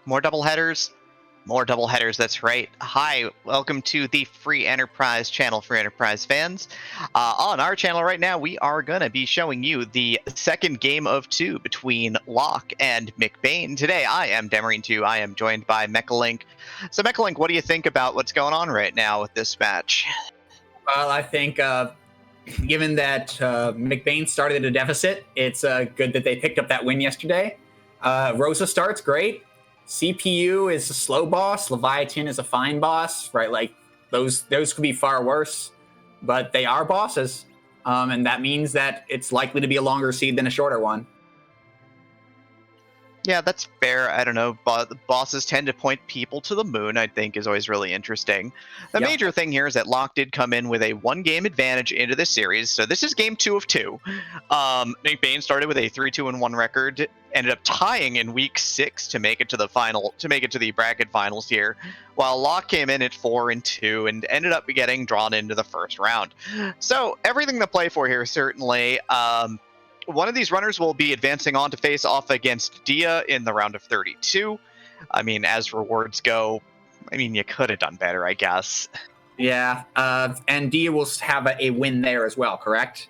More double headers? More double headers, that's right. Hi, welcome to the Free Enterprise channel, Free Enterprise fans. On our channel right now, we are going to be showing you the second game of two between Locke and McBain. Today, I am Demarine2. I am joined by Mechalink. So, Mechalink, what do you think about what's going on right now with this match? Well, I think given that McBain started at a deficit, it's good that they picked up that win yesterday. Rosa starts great. CPU is a slow boss. Leviathan is a fine boss, right? Like those could be far worse, but they are bosses, and that means that it's likely to be a longer seed than a shorter one. Yeah, that's fair. I don't know. The bosses tend to point people to the moon, I think, is always really interesting. The major thing here is that Locke did come in with a one-game advantage into this series. So this is game 2 of 2. McBain started with a 3-2-1 record, ended up tying in week 6 to make it to the final, to make it to the bracket finals here, while Locke came in at 4-2 and ended up getting drawn into the first round. So everything to play for here, certainly. One of these runners will be advancing on to face off against Dia in the round of 32. I mean, as rewards go, I mean, you could have done better, I guess. Yeah, and Dia will have a win there as well, correct?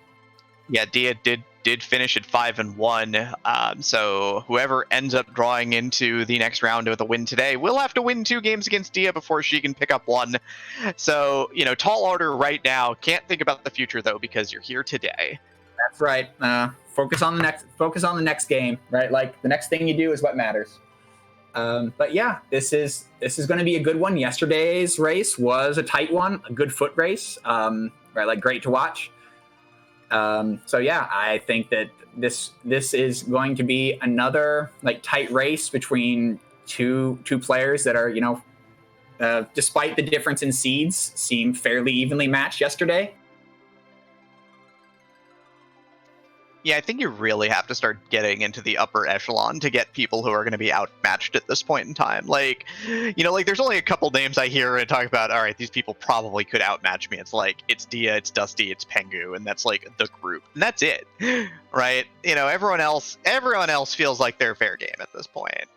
Yeah, Dia did finish at 5-1. So whoever ends up drawing into the next round with a win today will have to win 2 games against Dia before she can pick up one. So, you know, tall order right now. Can't think about the future, though, because you're here today. That's right. Focus on the next game, right? Like the next thing you do is what matters. But yeah, this is going to be a good one. Yesterday's race was a tight one, a good foot race, right? Like great to watch. So yeah, I think that this is going to be another like tight race between two players that are, you know, despite the difference in seeds, seem fairly evenly matched yesterday. Yeah, I think you really have to start getting into the upper echelon to get people who are going to be outmatched at this point in time. Like, you know, like there's only a couple names I hear and talk about, all right, these people probably could outmatch me. It's like, it's Dia, it's Dusty, it's Pengu, and that's like the group. And that's it, right? You know, everyone else feels like they're fair game at this point.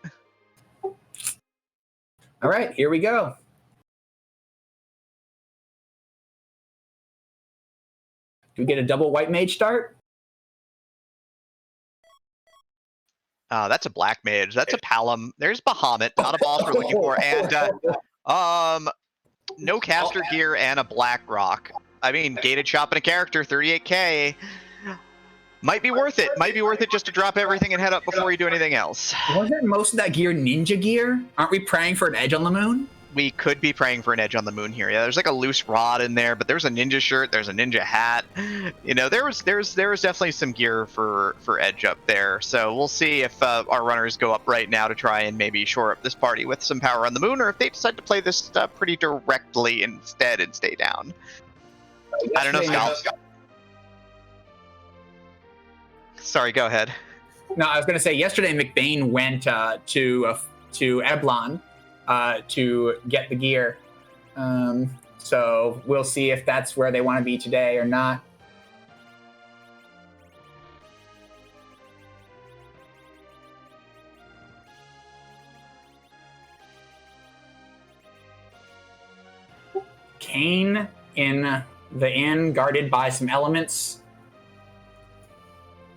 All right, here we go. Do we get a double white mage start? That's a black mage. That's a Palom. There's Bahamut, not a boss we're looking for, and no caster gear and a black rock. I mean, gated shop and a character, 38k. Might be worth it. Might be worth it just to drop everything and head up before you do anything else. Wasn't most of that gear ninja gear? Aren't we praying for an edge on the moon? We could be praying for an edge on the moon here. Yeah, there's like a loose rod in there, but there's a ninja shirt, there's a ninja hat. You know, there's definitely some gear for edge up there. So we'll see if our runners go up right now to try and maybe shore up this party with some power on the moon, or if they decide to play this pretty directly instead and stay down. I don't know, Scott. Sorry, go ahead. No, I was going to say yesterday McBain went to Eblon to get the gear. So we'll see if that's where they want to be today or not. Kane in the inn, guarded by some elements.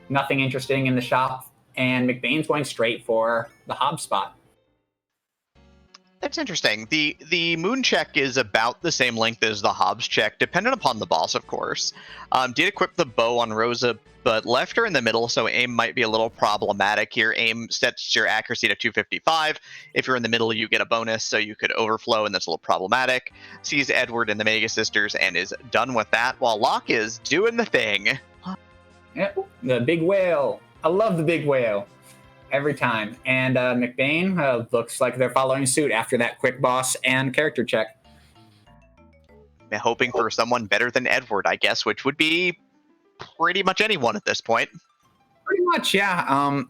Nothing interesting in the shop. And McBain's going straight for the Hob spot. That's interesting. The moon check is about the same length as the Hobbs check, dependent upon the boss, of course. Did equip the bow on Rosa, but left her in the middle, so aim might be a little problematic here. Aim sets your accuracy to 255. If you're in the middle, you get a bonus, so you could overflow, and that's a little problematic. Sees Edward and the Mega Sisters and is done with that, while Locke is doing the thing. Yep, the big whale. I love the big whale. Every time. And McBain looks like they're following suit after that quick boss and character check. Hoping for someone better than Edward, I guess, which would be pretty much anyone at this point. Pretty much, yeah.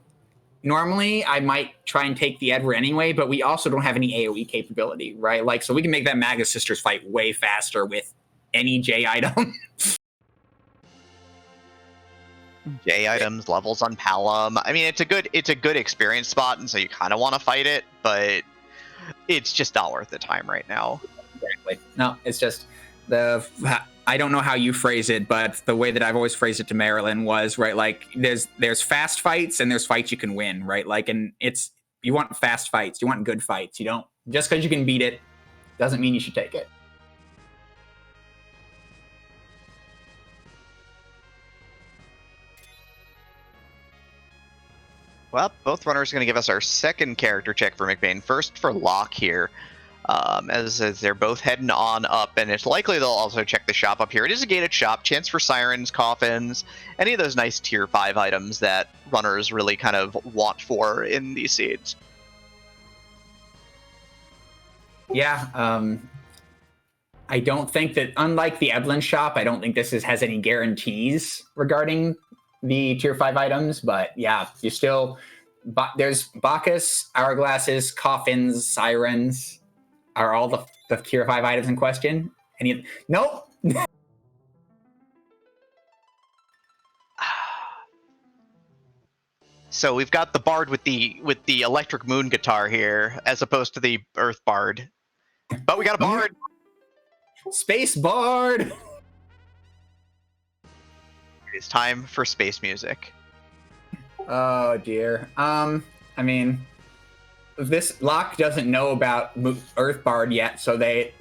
Normally, I might try and take the Edward anyway, but we also don't have any AoE capability, right? Like, so we can make that Maga Sisters fight way faster with any J item. J items, levels on Palom. I mean, it's a good experience spot, and so you kind of want to fight it, but it's just not worth the time right now. Exactly. No, it's just I don't know how you phrase it, but the way that I've always phrased it to Marilyn was right. Like there's fast fights and there's fights you can win, right? Like, and you want fast fights, you want good fights. You don't just because you can beat it doesn't mean you should take it. Well, both runners are going to give us our second character check for McBain. First for Locke here, as they're both heading on up, and it's likely they'll also check the shop up here. It is a gated shop, chance for sirens, coffins, any of those nice tier 5 items that runners really kind of want for in these seeds. Yeah, I don't think that, unlike the Eblin shop, I don't think this has any guarantees regarding the tier 5 items, but yeah, you still, there's Bacchus, hourglasses, coffins, sirens are all the tier 5 items in question. Nope. So we've got the bard with the electric moon guitar here, as opposed to the earth bard. But we got a bard. Space bard. It's time for space music. Oh dear. I mean, this Locke doesn't know about Earth Bard yet, so they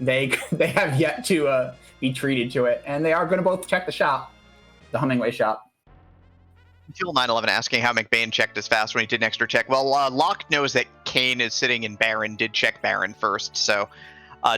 have yet to be treated to it, and they are going to both check the shop, the Hummingway shop. Fuel 911 asking how McBain checked as fast when he did an extra check. Well, Locke knows that Kane is sitting in Baron, did check Baron first, so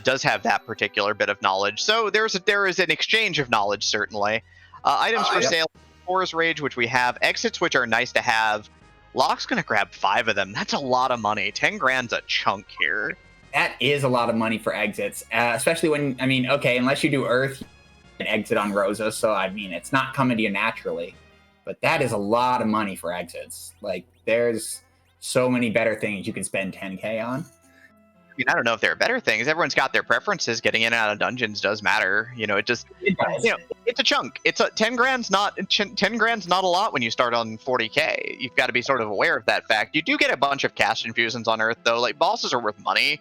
does have that particular bit of knowledge. So there is an exchange of knowledge, certainly. Items for sale, Forest Rage, which we have. Exits, which are nice to have. Locke's going to grab 5 of them. That's a lot of money. 10 grand's a chunk here. That is a lot of money for exits, especially when, I mean, okay, unless you do Earth, you can exit on Rosa, so I mean, it's not coming to you naturally. But that is a lot of money for exits. Like, there's so many better things you can spend 10K on. I mean, I don't know if there are better things. Everyone's got their preferences. Getting in and out of dungeons does matter. You know, it's a chunk. 10 grand's not a lot when you start on 40K. You've got to be sort of aware of that fact. You do get a bunch of cast infusions on Earth, though. Like, bosses are worth money.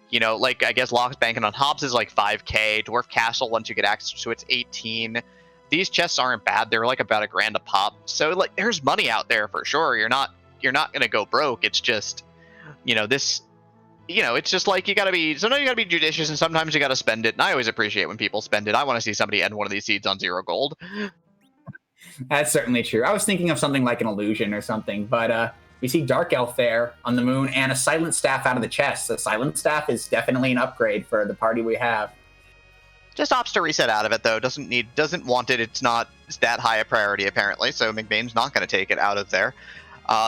You know, like, I guess Locke's banking on Hobbs is like 5K. Dwarf Castle, once you get access to it's 18. These chests aren't bad. They're like about $1,000 a pop. So, like, there's money out there for sure. You're not gonna go broke. It's just, this. It's just like sometimes you gotta be judicious and sometimes you gotta spend it. And I always appreciate when people spend it. I want to see somebody end one of these seeds on 0 gold. That's certainly true. I was thinking of something like an illusion or something, but we see Dark Elf there on the moon and a Silent Staff out of the chest. The Silent Staff is definitely an upgrade for the party we have. Just opts to reset out of it, though. Doesn't want it. It's not that high a priority, apparently, so McBain's not going to take it out of there.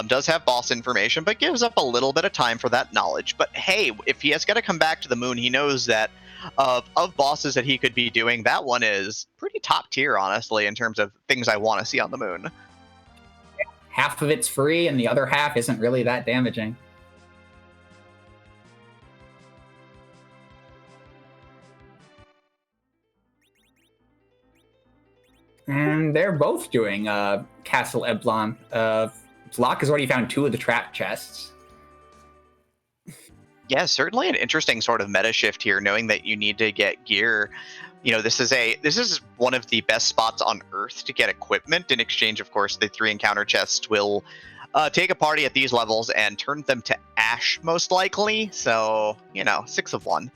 Does have boss information, but gives up a little bit of time for that knowledge. But hey, if he has got to come back to the moon, he knows that of bosses that he could be doing, that one is pretty top tier, honestly, in terms of things I want to see on the moon. Half of it's free, and the other half isn't really that damaging. And they're both doing Castle Eblon. Locke has already found 2 of the trap chests. Yeah, certainly an interesting sort of meta shift here, knowing that you need to get gear. This is one of the best spots on Earth to get equipment. In exchange, of course, the 3 encounter chests will take a party at these levels and turn them to ash, most likely. So, 6 of 1.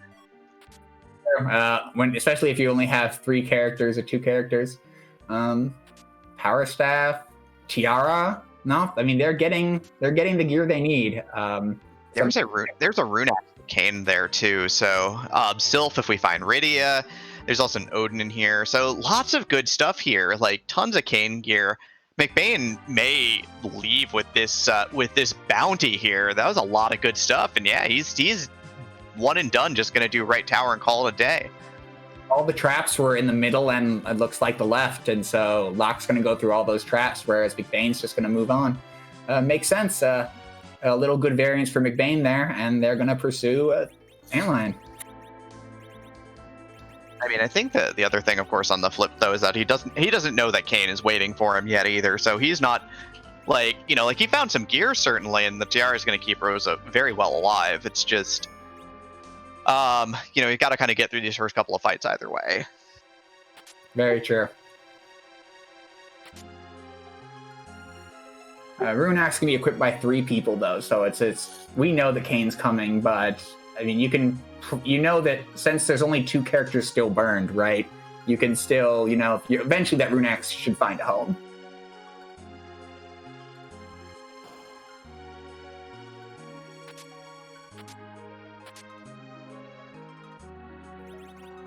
Especially if you only have 3 characters or 2 characters. Power Staff, Tiara. No, I mean they're getting the gear they need. There's a rune cane there too. So Sylph, if we find Rydia, there's also an Odin in here. So lots of good stuff here. Like tons of cane gear. McBain may leave with this bounty here. That was a lot of good stuff. And yeah, he's one and done. Just gonna do right tower and call it a day. All the traps were in the middle and it looks like the left, and so Locke's going to go through all those traps, whereas McBain's just going to move on. Makes sense. A little good variance for McBain there, and they're going to pursue Antlion. I mean, I think that the other thing, of course, on the flip though, is that he doesn't know that Kane is waiting for him yet either. So he's not like, like he found some gear certainly, and the tiara is going to keep Rosa very well alive. It's just, you got to kind of get through these first couple of fights either way. Very true. Runak's gonna be equipped by 3 people though, so it's we know that Kane's coming, but I mean you know that since there's only 2 characters still burned, right? You can still, eventually that Runak should find a home.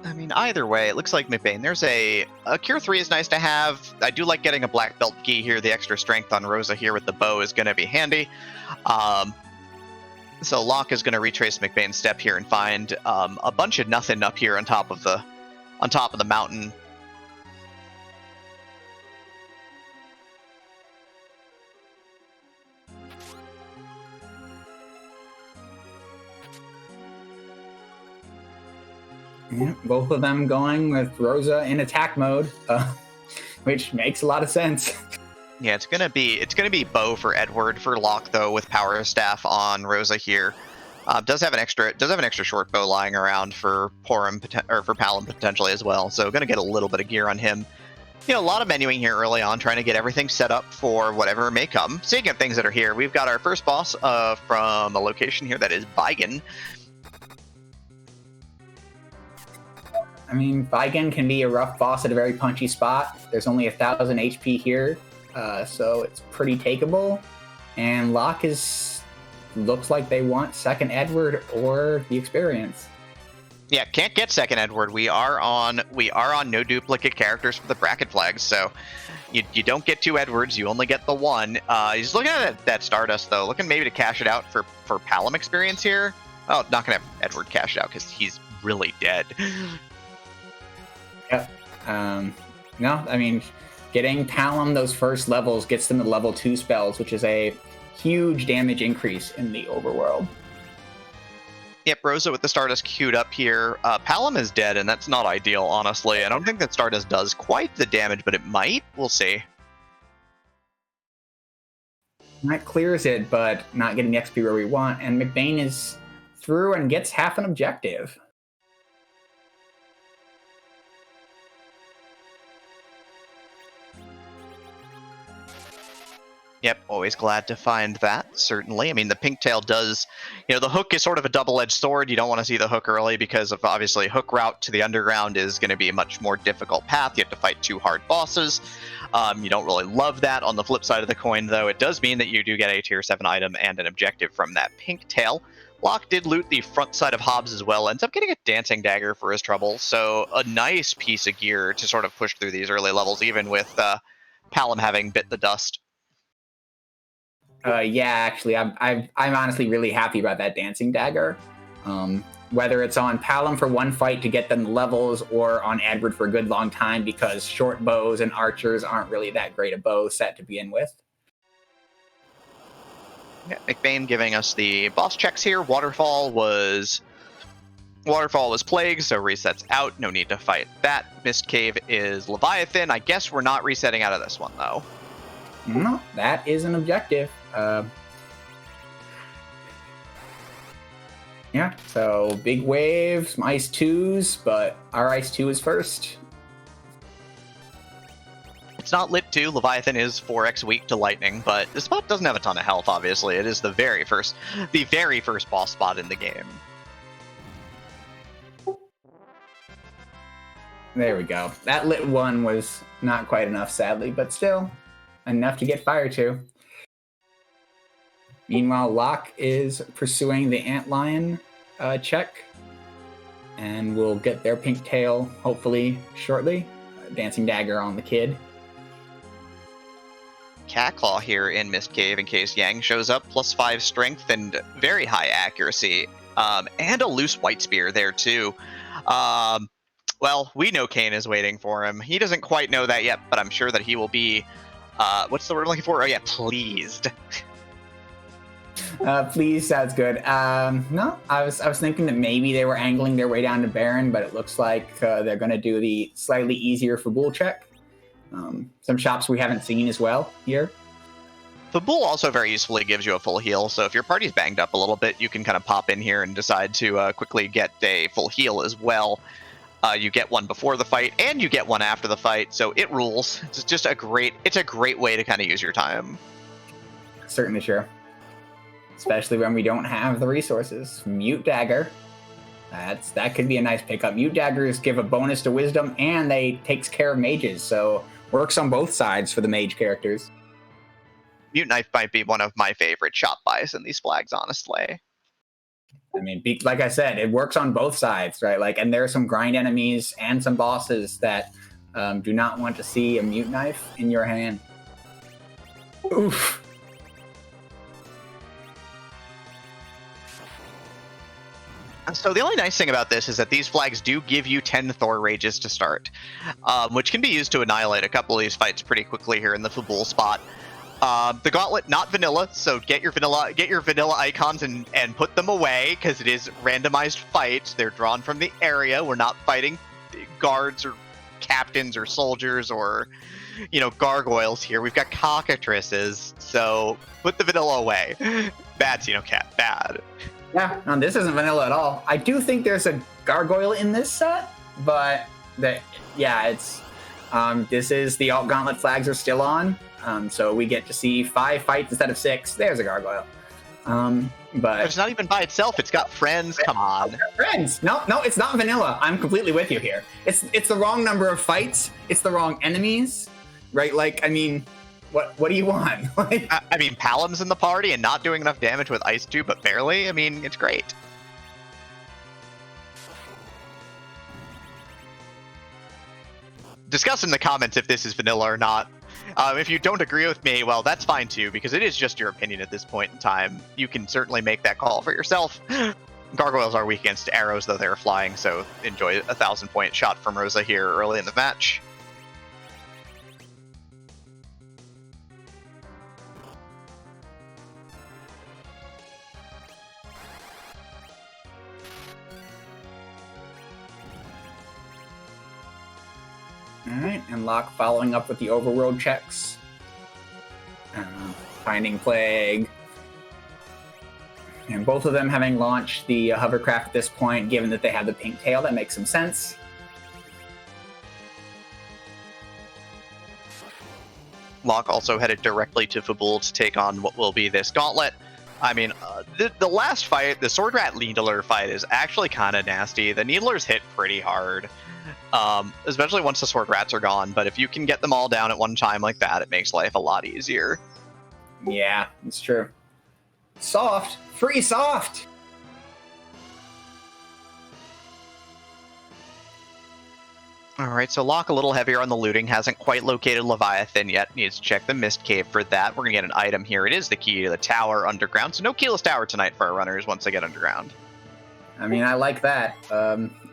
I mean, either way, it looks like McBain. There's a Cure 3 is nice to have. I do like getting a black belt gi here. The extra strength on Rosa here with the bow is going to be handy. So Locke is going to retrace McBain's step here and find a bunch of nothing up here on top of the mountain. Yeah, both of them going with Rosa in attack mode, which makes a lot of sense. Yeah, it's gonna be bow for Edward. For Locke though, with power staff on Rosa here, does have an extra short bow lying around for Porum or for Palom potentially as well. So gonna get a little bit of gear on him. A lot of menuing here early on, trying to get everything set up for whatever may come. Speaking of things that are here, we've got our first boss from a location here that is Vigen. I mean, Vigen can be a rough boss at a very punchy spot. There's only 1,000 HP here, so it's pretty takeable. And Locke looks like they want second Edward or the experience. Yeah, can't get second Edward. We are on no duplicate characters for the bracket flags, so you don't get 2 Edwards. You only get the 1. He's looking at that Stardust though, looking maybe to cash it out for Palom experience here. Oh, not gonna have Edward cash it out because he's really dead. Yep. No, I mean, getting Palom those first levels gets them to level 2 spells, which is a huge damage increase in the overworld. Yep, Rosa with the Stardust queued up here. Palom is dead, and that's not ideal, honestly. I don't think that Stardust does quite the damage, but it might. We'll see. That clears it, but not getting the XP where we want, and McBain is through and gets half an objective. Yep, always glad to find that, certainly. I mean, the pink tail does, the hook is sort of a double-edged sword. You don't want to see the hook early because of, obviously, hook route to the underground is going to be a much more difficult path. You have to fight 2 hard bosses. You don't really love that. On the flip side of the coin, though, it does mean that you do get a tier 7 item and an objective from that pink tail. Locke did loot the front side of Hobbs as well, ends up getting a dancing dagger for his trouble, so a nice piece of gear to sort of push through these early levels, even with Palom having bit the dust. Yeah, actually, I'm honestly really happy about that dancing dagger. Whether it's on Palom for one fight to get them levels or on Edward for a good long time, because short bows and archers aren't really that great a bow set to begin with. Yeah, McBain giving us the boss checks here. Waterfall was Plague, so resets out. No need to fight that. Mist Cave is Leviathan. I guess we're not resetting out of this one, though. No, that is an objective. Yeah, so big wave, some ice 2s, but our ice 2 is first. It's not lit 2. Leviathan is 4x weak to lightning, but this spot doesn't have a ton of health, obviously. It is the very first boss spot in the game. There we go. That lit 1 was not quite enough, sadly, but still enough to get fire to. Meanwhile, Locke is pursuing the antlion check, and we'll get their pink tail hopefully shortly. Dancing dagger on the kid. Catclaw here in Mist Cave in case Yang shows up. +5 strength and very high accuracy. And a loose white spear there too. Well, we know Kane is waiting for him. He doesn't quite know that yet, but I'm sure that he will be, what's the word I'm looking for? Oh yeah, pleased. Please, sounds good. No, I was thinking that maybe they were angling their way down to Baron, but it looks like they're going to do the slightly easier Fabul check. Some shops we haven't seen as well here. Fabul also very usefully gives you a full heal, so if your party's banged up a little bit, you can kind of pop in here and decide to quickly get a full heal as well. You get one before the fight, and you get one after the fight, so it rules. It's just a great way to kind of use your time. Certainly, sure. Especially when we don't have the resources. Mute Dagger. That could be a nice pickup. Mute Daggers give a bonus to Wisdom, and they takes care of mages, so works on both sides for the mage characters. Mute Knife might be one of my favorite shop buys in these flags, honestly. I mean, like I said, it works on both sides, right? Like, and there are some grind enemies and some bosses that do not want to see a Mute Knife in your hand. Oof. So the only nice thing about this is that these flags do give you 10 Thor Rages to start, which can be used to annihilate a couple of these fights pretty quickly here in the Fabul spot. The Gauntlet, not vanilla, so get your vanilla icons and put them away, because it is randomized fights. They're drawn from the area. We're not fighting guards or captains or soldiers or, gargoyles here. We've got cockatrices, so put the vanilla away. Bad Xenocat, bad. Yeah, no, this isn't vanilla at all. I do think there's a gargoyle in this set, but it's this is the alt gauntlet flags are still on, so we get to see 5 fights instead of 6. There's a gargoyle, but it's not even by itself. It's got friends. Come on, friends. No, it's not vanilla. I'm completely with you here. It's the wrong number of fights. It's the wrong enemies, right? Like, I mean. What do you want? I mean, Palam's in the party and not doing enough damage with Ice 2, but barely. I mean, it's great. Discuss in the comments if this is vanilla or not. If you don't agree with me, well, that's fine too, because it is just your opinion at this point in time. You can certainly make that call for yourself. Gargoyles are weak against arrows, though they're flying, so enjoy a 1,000-point shot from Rosa here early in the match. Alright, and Locke following up with the overworld checks. Finding Plague. And both of them having launched the hovercraft at this point, given that they have the pink tail, that makes some sense. Locke also headed directly to Fabul to take on what will be this gauntlet. I mean, the last fight, the Sword Rat Needler fight, is actually kind of nasty. The Needlers hit pretty hard. Especially once the sword rats are gone, but if you can get them all down at one time like that, it makes life a lot easier. Yeah, it's true. Soft! Free soft! Alright, so Locke a little heavier on the looting, hasn't quite located Leviathan yet, needs to check the Mist Cave for that. We're gonna get an item here. It is the key to the tower underground, so no keyless tower tonight for our runners once they get underground. I mean, I like that.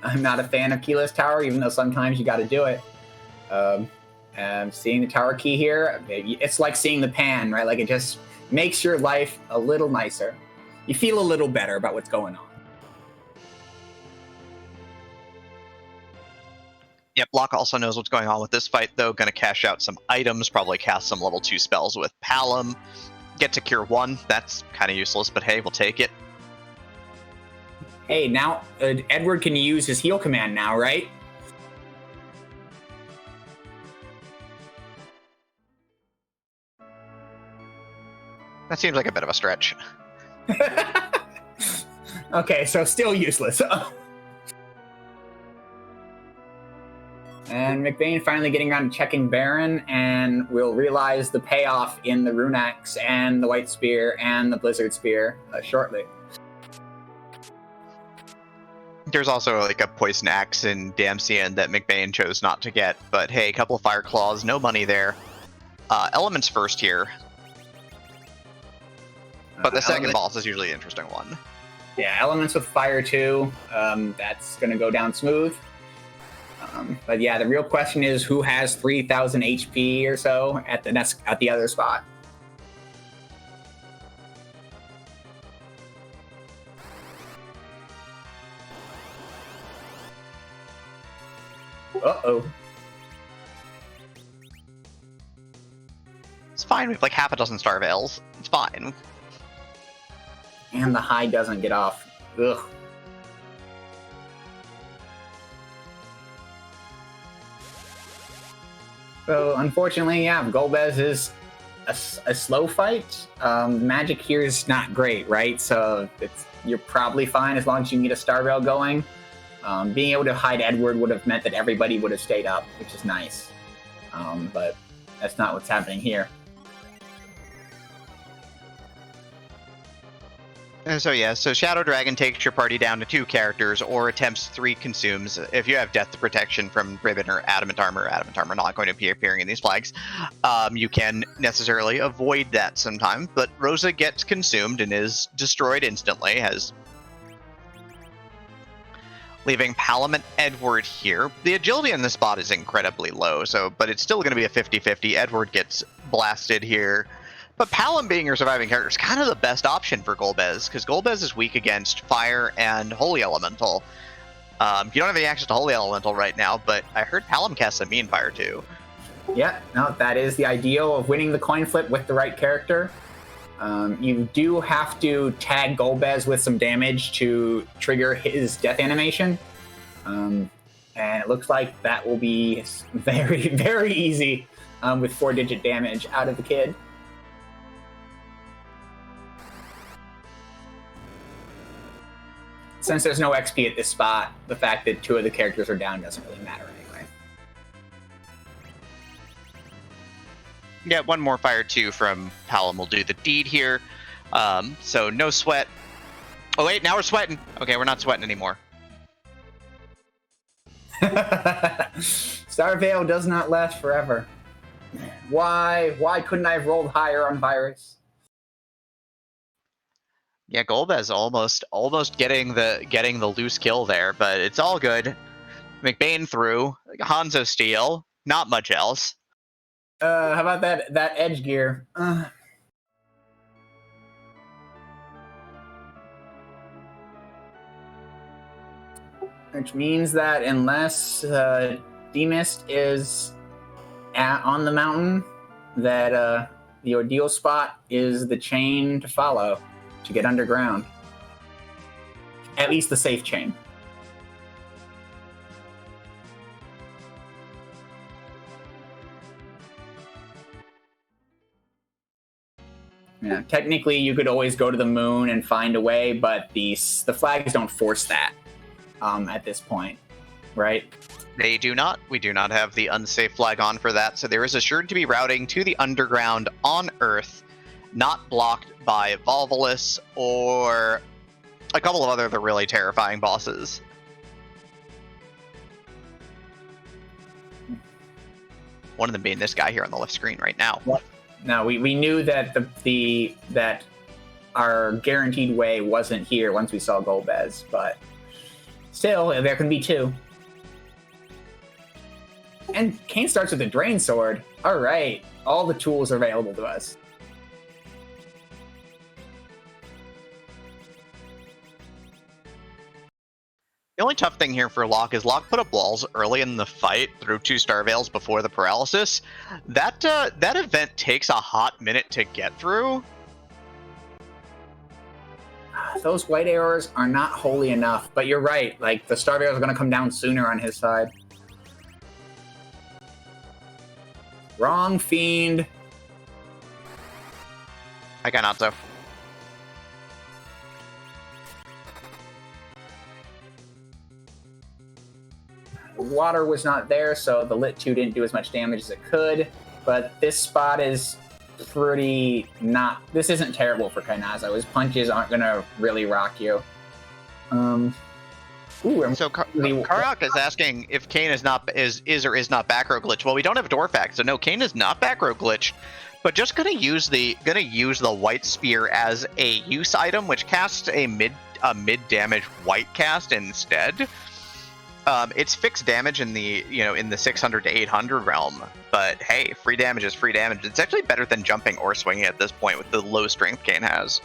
I'm not a fan of keyless tower, even though sometimes you got to do it. And seeing the tower key here, it's like seeing the pan, right? Like, it just makes your life a little nicer. You feel a little better about what's going on. Yep, Locke also knows what's going on with this fight, though. Gonna cash out some items, probably cast some level 2 spells with Palam. Get to Cure 1. That's kind of useless, but hey, we'll take it. Hey, now Edward can use his heal command now, right? That seems like a bit of a stretch. Okay, so still useless. And McBain finally getting around to checking Baron, and we'll realize the payoff in the Rune Axe and the White Spear and the Blizzard Spear shortly. There's also like a Poison Axe in Damsian that McBain chose not to get, but hey, a couple of Fire Claws, no money there. Elements first here. But the second boss is usually an interesting one. Yeah, Elements with Fire too. That's going to go down smooth. But yeah, the real question is who has 3,000 HP or so at the other spot. Uh-oh. It's fine. We have like half a dozen Star Veils. It's fine. And the high doesn't get off. Ugh. So, unfortunately, yeah, Golbez is a slow fight. Magic here is not great, right? So, you're probably fine as long as you can get a Star Veil going. Being able to hide Edward would have meant that everybody would have stayed up, which is nice. But that's not what's happening here. And so yeah, so Shadow Dragon takes your party down to 2 characters or attempts 3 consumes. If you have Death to Protection from Ribbon or Adamant Armor not going to be appearing in these flags, you can necessarily avoid that sometime. But Rosa gets consumed and is destroyed instantly, leaving Palom and Edward here. The agility in this spot is incredibly low, but it's still going to be a 50-50. Edward gets blasted here. But Palom being your surviving character is kind of the best option for Golbez, because Golbez is weak against Fire and Holy Elemental. You don't have any access to Holy Elemental right now, but I heard Palom casts a Mean Fire too. Yeah, no, that is the ideal of winning the coin flip with the right character. You do have to tag Golbez with some damage to trigger his death animation. And it looks like that will be very, very easy with 4-digit damage out of the kid. Since there's no XP at this spot, the fact that 2 of the characters are down doesn't really matter anyway. Yeah, 1 more Fire 2 from Palom will do the deed here. So no sweat. Oh wait, now we're sweating. Okay, we're not sweating anymore. Star Veil does not last forever. Why couldn't I have rolled higher on Virus? Yeah, Golbez almost getting the loose kill there, but it's all good. McBain through, Hanzo steal, not much else. How about that edge gear? Which means that unless Demist is on the mountain, that the ordeal spot is the chain to follow to get underground. At least the safe chain. Yeah, technically you could always go to the moon and find a way, but the flags don't force that at this point, right? They do not. We do not have the unsafe flag on for that, so there is assured to be routing to the underground on Earth, not blocked by Volvolus or a couple of other really terrifying bosses. One of them being this guy here on the left screen right now. No, we knew that that our guaranteed way wasn't here once we saw Golbez, but still, there can be 2. And Kane starts with a Drain Sword. All right, all the tools are available to us. The only tough thing here for Locke is Locke put up walls early in the fight through 2 Star Veils before the paralysis. That event takes a hot minute to get through. Those white arrows are not holy enough, but you're right. Like, the Star Veils are going to come down sooner on his side. Wrong fiend. I got not so. Water was not there, so the Lit 2 didn't do as much damage as it could. But this spot is pretty not... This isn't terrible for Kainazo. His punches aren't going to really rock you. So Karak is asking if Kane is or is not back row glitch. Well, we don't have Dwarfax, so no, Kane is not back row glitched, but just gonna use the white spear as a use item, which casts a mid damage white cast instead. It's fixed damage in the 600 to 800 realm, but hey, free damage is free damage. It's actually better than jumping or swinging at this point with the low strength Kane has.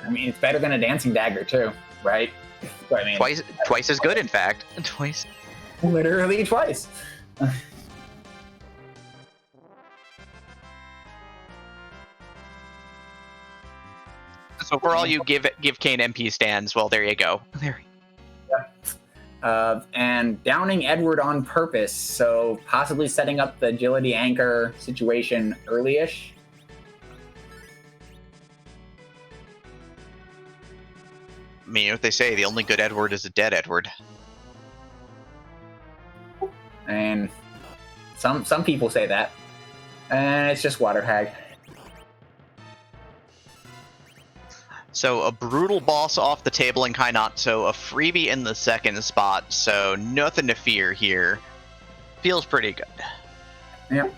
I mean, it's better than a dancing dagger too, right? I mean, twice as good, in fact. Twice. Literally twice. So for all you give Kane MP stands, well, there you go. There. And downing Edward on purpose, so possibly setting up the agility anchor situation early-ish. I mean, what they say, the only good Edward is a dead Edward. And some people say that. And it's just Water Hag. So a brutal boss off the table in Kainat, so a freebie in the second spot, so nothing to fear here. Feels pretty good. Yep.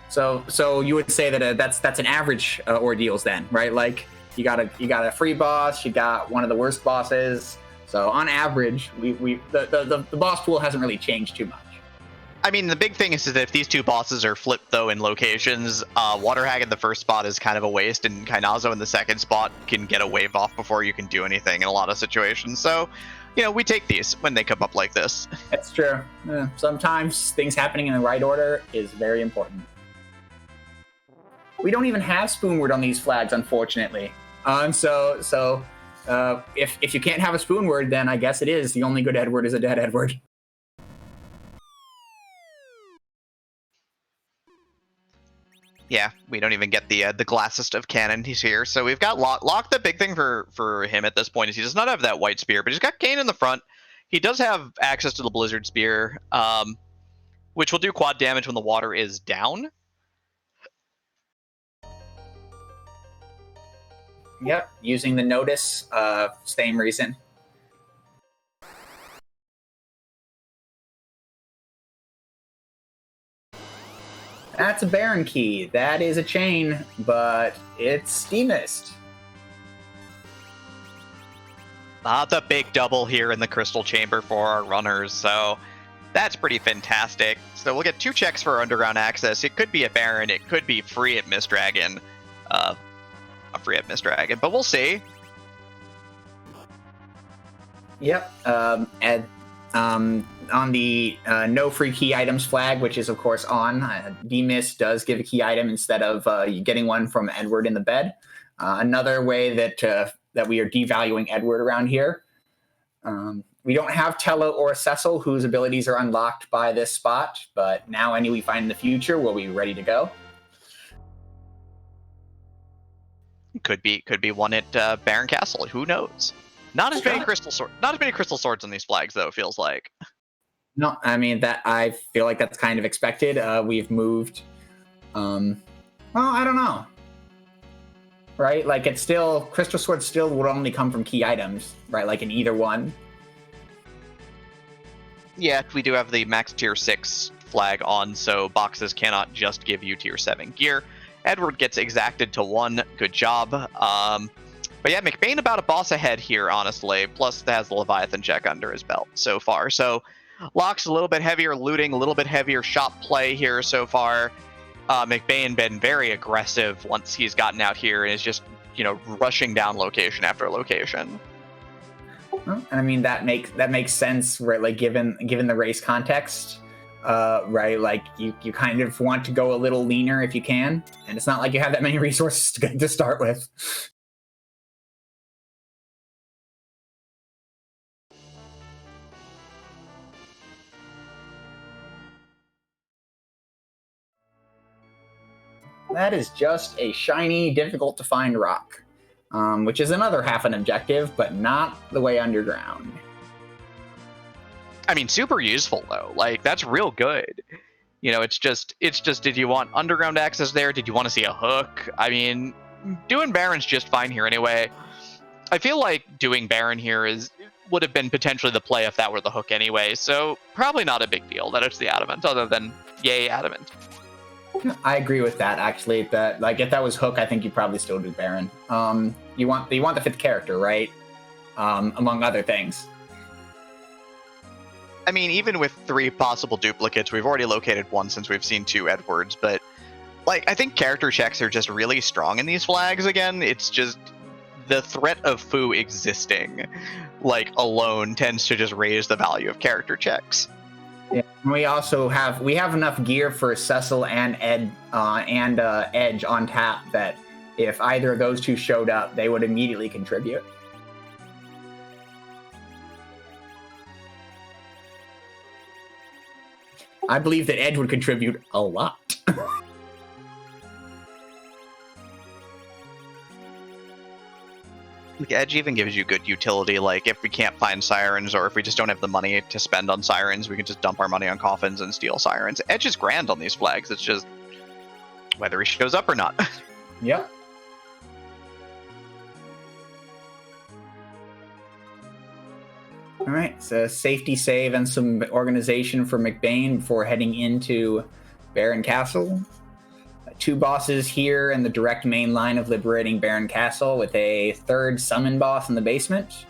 So you would say that that's an average ordeals then, right? Like you got a free boss, you got one of the worst bosses. So on average, the boss pool hasn't really changed too much. I mean, the big thing is that if these two bosses are flipped, though, in locations, Water Hag in the first spot is kind of a waste, and Kainazo in the second spot can get a wave off before you can do anything in a lot of situations. So, we take these when they come up like this. That's true. Yeah. Sometimes things happening in the right order is very important. We don't even have Spoonward on these flags, unfortunately. So if you can't have a Spoonward, then I guess it is the only good Edward is a dead Edward. Yeah, we don't even get the glassest of cannon. He's here. So we've got Locke. Locke, the big thing for him at this point is he does not have that white spear, but he's got Kane in the front. He does have access to the Blizzard Spear, which will do quad damage when the water is down. Yep, using the notice, same reason. That's a Baron key. That is a chain, but it's demist. The big double here in the Crystal Chamber for our runners, so that's pretty fantastic. So we'll get 2 checks for underground access. It could be a Baron, it could be free at Mist Dragon. Free at Mist Dragon, but we'll see. Yep. On the no free key items flag, which is of course on, demist does give a key item instead of getting one from Edward in the bed. Another way that we are devaluing Edward around here. We don't have Tello or Cecil, whose abilities are unlocked by this spot, but now any we find in the future will be ready to go. Could be one at Baron Castle. Who knows? Not as many crystal swords on these flags, though. It feels like. No, I mean that. I feel like that's kind of expected. We've moved. Well, I don't know. Right, like it's still crystal swords still would only come from key items, right? Like in either one. Yeah, we do have the max tier 6 flag on, so boxes cannot just give you tier 7 gear. Edward gets exacted to 1. Good job. But yeah, McBain about a boss ahead here, honestly. Plus, has the Leviathan check under his belt so far. So, Locke's a little bit heavier looting, a little bit heavier shop play here so far. McBain been very aggressive once he's gotten out here and is just, rushing down location after location. Well, I mean that makes sense, right? Like given the race context. Right, like you kind of want to go a little leaner if you can, and it's not like you have that many resources to start with. That is just a shiny, difficult to find rock, which is another half an objective, but not the way underground. I mean, super useful though. Like that's real good. It's just. Did you want underground access there? Did you want to see a hook? I mean, doing Baron's just fine here anyway. I feel like doing Baron here would have been potentially the play if that were the hook anyway. So probably not a big deal that it's the adamant. Other than yay adamant. I agree with that actually. That like if that was hook, I think you'd probably still do Baron. You want the 5th character, right? Among other things. I mean, even with 3 possible duplicates, we've already located 1 since we've seen 2 Edwards, but I think character checks are just really strong in these flags again. It's just the threat of Fu existing, alone tends to just raise the value of character checks. Yeah. We also have enough gear for Cecil and Edge on tap that if either of those two showed up, they would immediately contribute. I believe that Edge would contribute a lot. Like, Edge even gives you good utility, like if we can't find sirens or if we just don't have the money to spend on sirens, we can just dump our money on coffins and steal sirens. Edge is grand on these flags, it's just whether he shows up or not. Yep. All right, so safety save and some organization for McBain before heading into Baron Castle. Two bosses here in the direct main line of liberating Baron Castle with a third summon boss in the basement.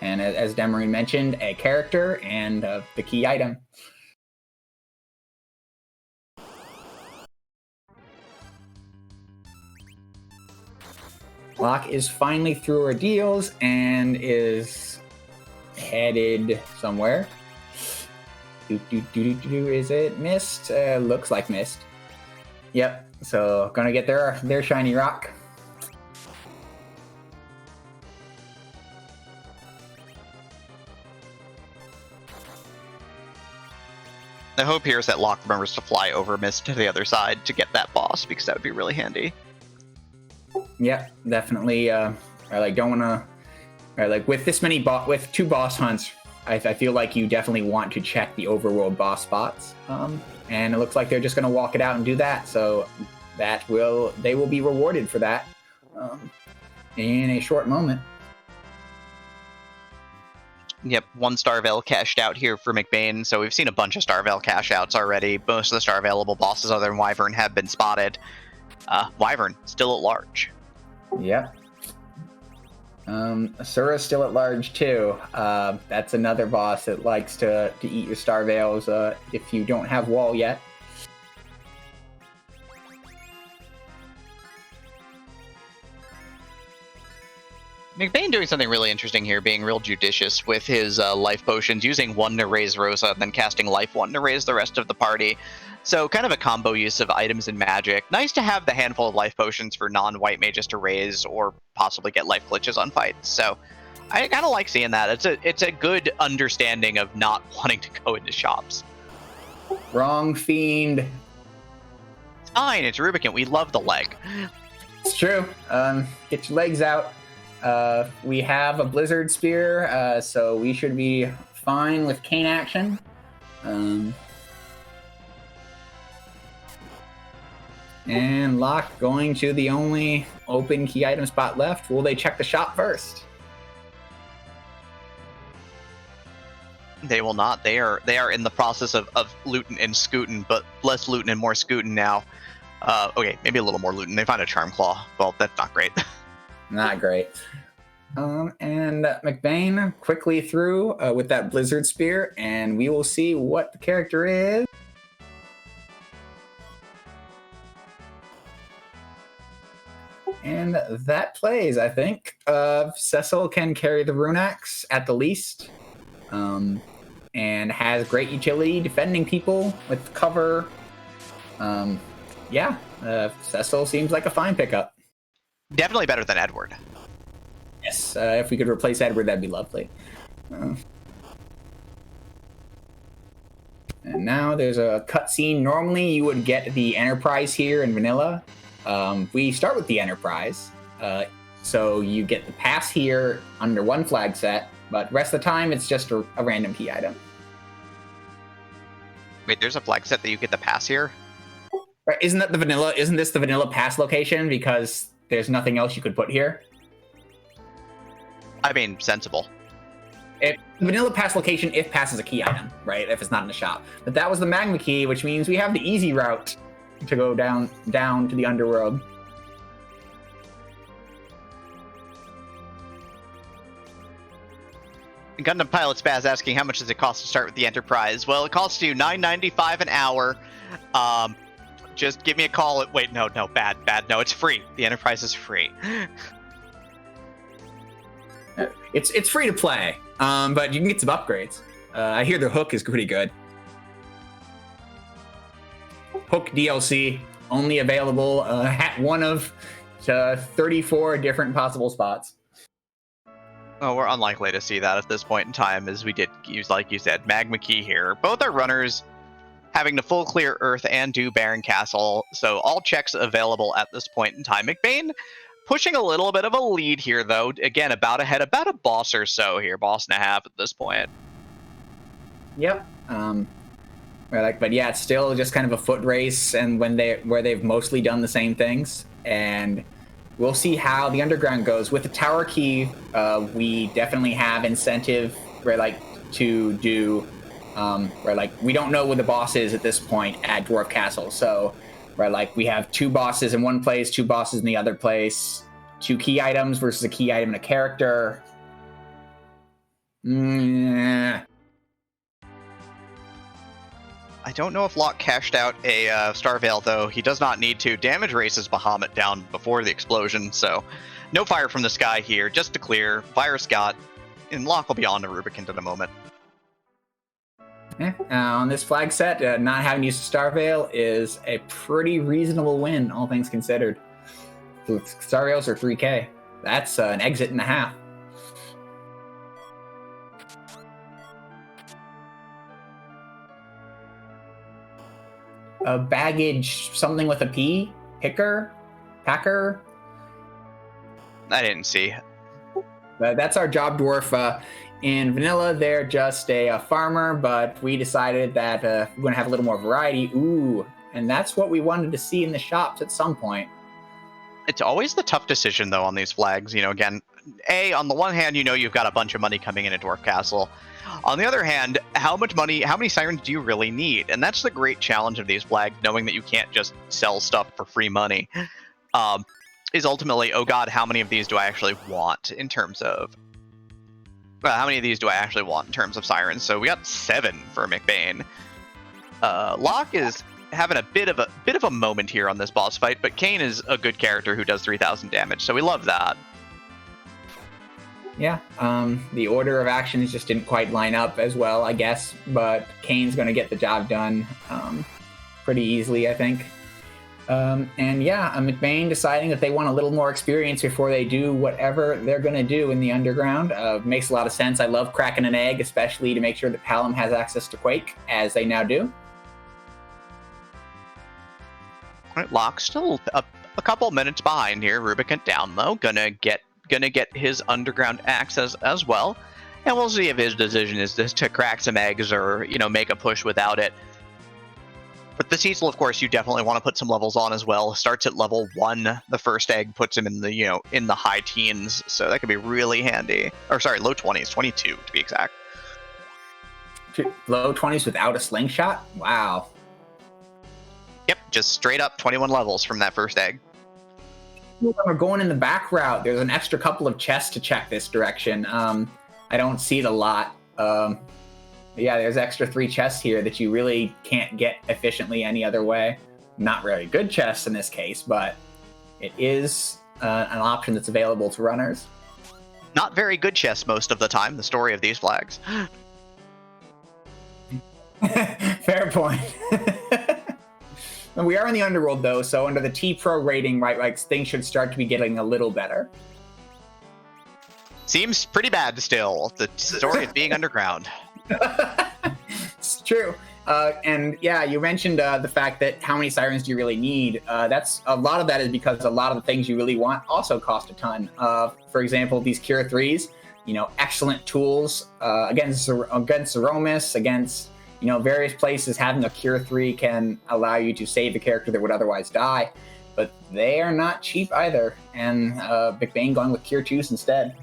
And as Demarine mentioned, a character and the key item. Locke is finally through ordeals and is headed somewhere. Is it mist? Looks like mist. Yep. So gonna get their shiny rock. The hope here is that Locke remembers to fly over mist to the other side to get that boss, because that would be really handy. Yep, definitely. I don't want to. With this many with two boss hunts, I feel like you definitely want to check the overworld boss spots. And it looks like they're just going to walk it out and do that. So they will be rewarded for that in a short moment. Yep, 1 Star Veil cashed out here for McBain. So we've seen a bunch of Star Veil cash outs already. Most of the Star Available bosses other than Wyvern have been spotted. Wyvern still at large. Yep. Asura's still at large too. That's another boss that likes to eat your Star Veils if you don't have wall yet. McBain doing something really interesting here, being real judicious with his life potions, using 1 to raise Rosa, and then casting life 1 to raise the rest of the party. So kind of a combo use of items and magic. Nice to have the handful of life potions for non-white mages to raise or possibly get life glitches on fights. So I kind of like seeing that. It's a good understanding of not wanting to go into shops. Wrong fiend. It's fine. It's Rubicon. We love the leg. It's true. Get your legs out. We have a Blizzard Spear, so we should be fine with Cane action. And Locke going to the only open key item spot left. Will they check the shop first? They will not. They are in the process of looting and scooting, but less looting and more scooting now. Okay, maybe a little more looting. They find a Charm Claw. Well, that's not great. Not great. And McBain quickly through with that Blizzard Spear, and we will see what the character is. And that plays, I think. Cecil can carry the Rune Axe at the least, and has great utility defending people with cover. Cecil seems like a fine pickup. Definitely better than Edward. Yes, if we could replace Edward, that'd be lovely. And now there's a cutscene. Normally you would get the Enterprise here in vanilla. We start with the Enterprise. So you get the pass here under 1 flag set, but the rest of the time it's just a random key item. Wait, there's a flag set that you get the pass here? Right, isn't this the vanilla pass location because there's nothing else you could put here? I mean, sensible. Vanilla pass location if pass is a key item, right? If it's not in the shop. But that was the magma key, which means we have the easy route to go down to the underworld. Gundam Pilot Spaz asking how much does it cost to start with the Enterprise? Well, it costs you $9.95 an hour. Just give me a call. Bad. No, it's free. The Enterprise is free. It's free to play. But you can get some upgrades. I hear the hook is pretty good. Hook DLC, only available at one of 34 different possible spots. Oh, we're unlikely to see that at this point in time, as we did use, like you said, Magma Key here. Both our runners having to full clear Earth and do Barren Castle, so all checks available at this point in time. McBain pushing a little bit of a lead here, though. Again, about ahead, about a boss or so here, boss and a half at this point. Yep. But yeah, it's still just kind of a foot race, and where they've mostly done the same things, and we'll see how the underground goes. With the tower key, we definitely have incentive to do we don't know where the boss is at this point at Dwarf Castle. So we have 2 bosses in one place, 2 bosses in the other place, 2 key items versus a key item and a character. I don't know if Locke cashed out a Star Veil, though. He does not need to. Damage races Bahamut down before the explosion, so no fire from the sky here. Just to clear, Virus got, and Locke will be on to Rubicon in a moment. On this flag set, not having used Star Veil is a pretty reasonable win, all things considered. Star Veils are 3k. That's an exit and a half. A baggage, something with a P? Packer? I didn't see. That's our job dwarf. In vanilla, they're just a farmer, but we decided that we're going to have a little more variety. Ooh, and that's what we wanted to see in the shops at some point. It's always the tough decision, though, on these flags. Again, on the one hand, you've got a bunch of money coming in at Dwarf Castle. On the other hand, how many sirens do you really need? And that's the great challenge of these flags, knowing that you can't just sell stuff for free money, is ultimately, oh god, how many of these do I actually want in terms of... how many of these do I actually want in terms of sirens? So we got 7 for McBain. Locke is having a bit of a moment here on this boss fight, but Kane is a good character who does 3,000 damage, so we love that. Yeah, the order of actions just didn't quite line up as well, I guess, but Kane's going to get the job done pretty easily, I think. And yeah, McBain deciding that they want a little more experience before they do whatever they're going to do in the underground. Makes a lot of sense. I love cracking an egg, especially to make sure that Palom has access to Quake, as they now do. All right, Locke still a couple minutes behind here. Rubicon down low, gonna get his underground access as well, and we'll see if his decision is to crack some eggs or make a push without it. But the Cecil, of course, you definitely want to put some levels on as well. Starts at level 1. The first egg puts him in the in the high teens, so that could be really handy. Or sorry, low 20s, 22 to be exact. Low 20s without a slingshot? Wow. Yep, just straight up 21 levels from that first egg. We're going in the back route. There's an extra couple of chests to check this direction. I don't see it a lot. Yeah, there's extra 3 chests here that you really can't get efficiently any other way. Not very good chests in this case, but it is an option that's available to runners. Not very good chests most of the time, the story of these flags. Fair point. We are in the underworld, though, so under the T-Pro rating, things should start to be getting a little better. Seems pretty bad still, the story of being underground. It's true. And yeah, you mentioned the fact that how many sirens do you really need? That's a lot of that is because a lot of the things you really want also cost a ton. For example, these Cure 3s, excellent tools against Zeromus, against various places. Having a Cure 3 can allow you to save the character that would otherwise die, but they are not cheap either. And McBain going with Cure 2s instead.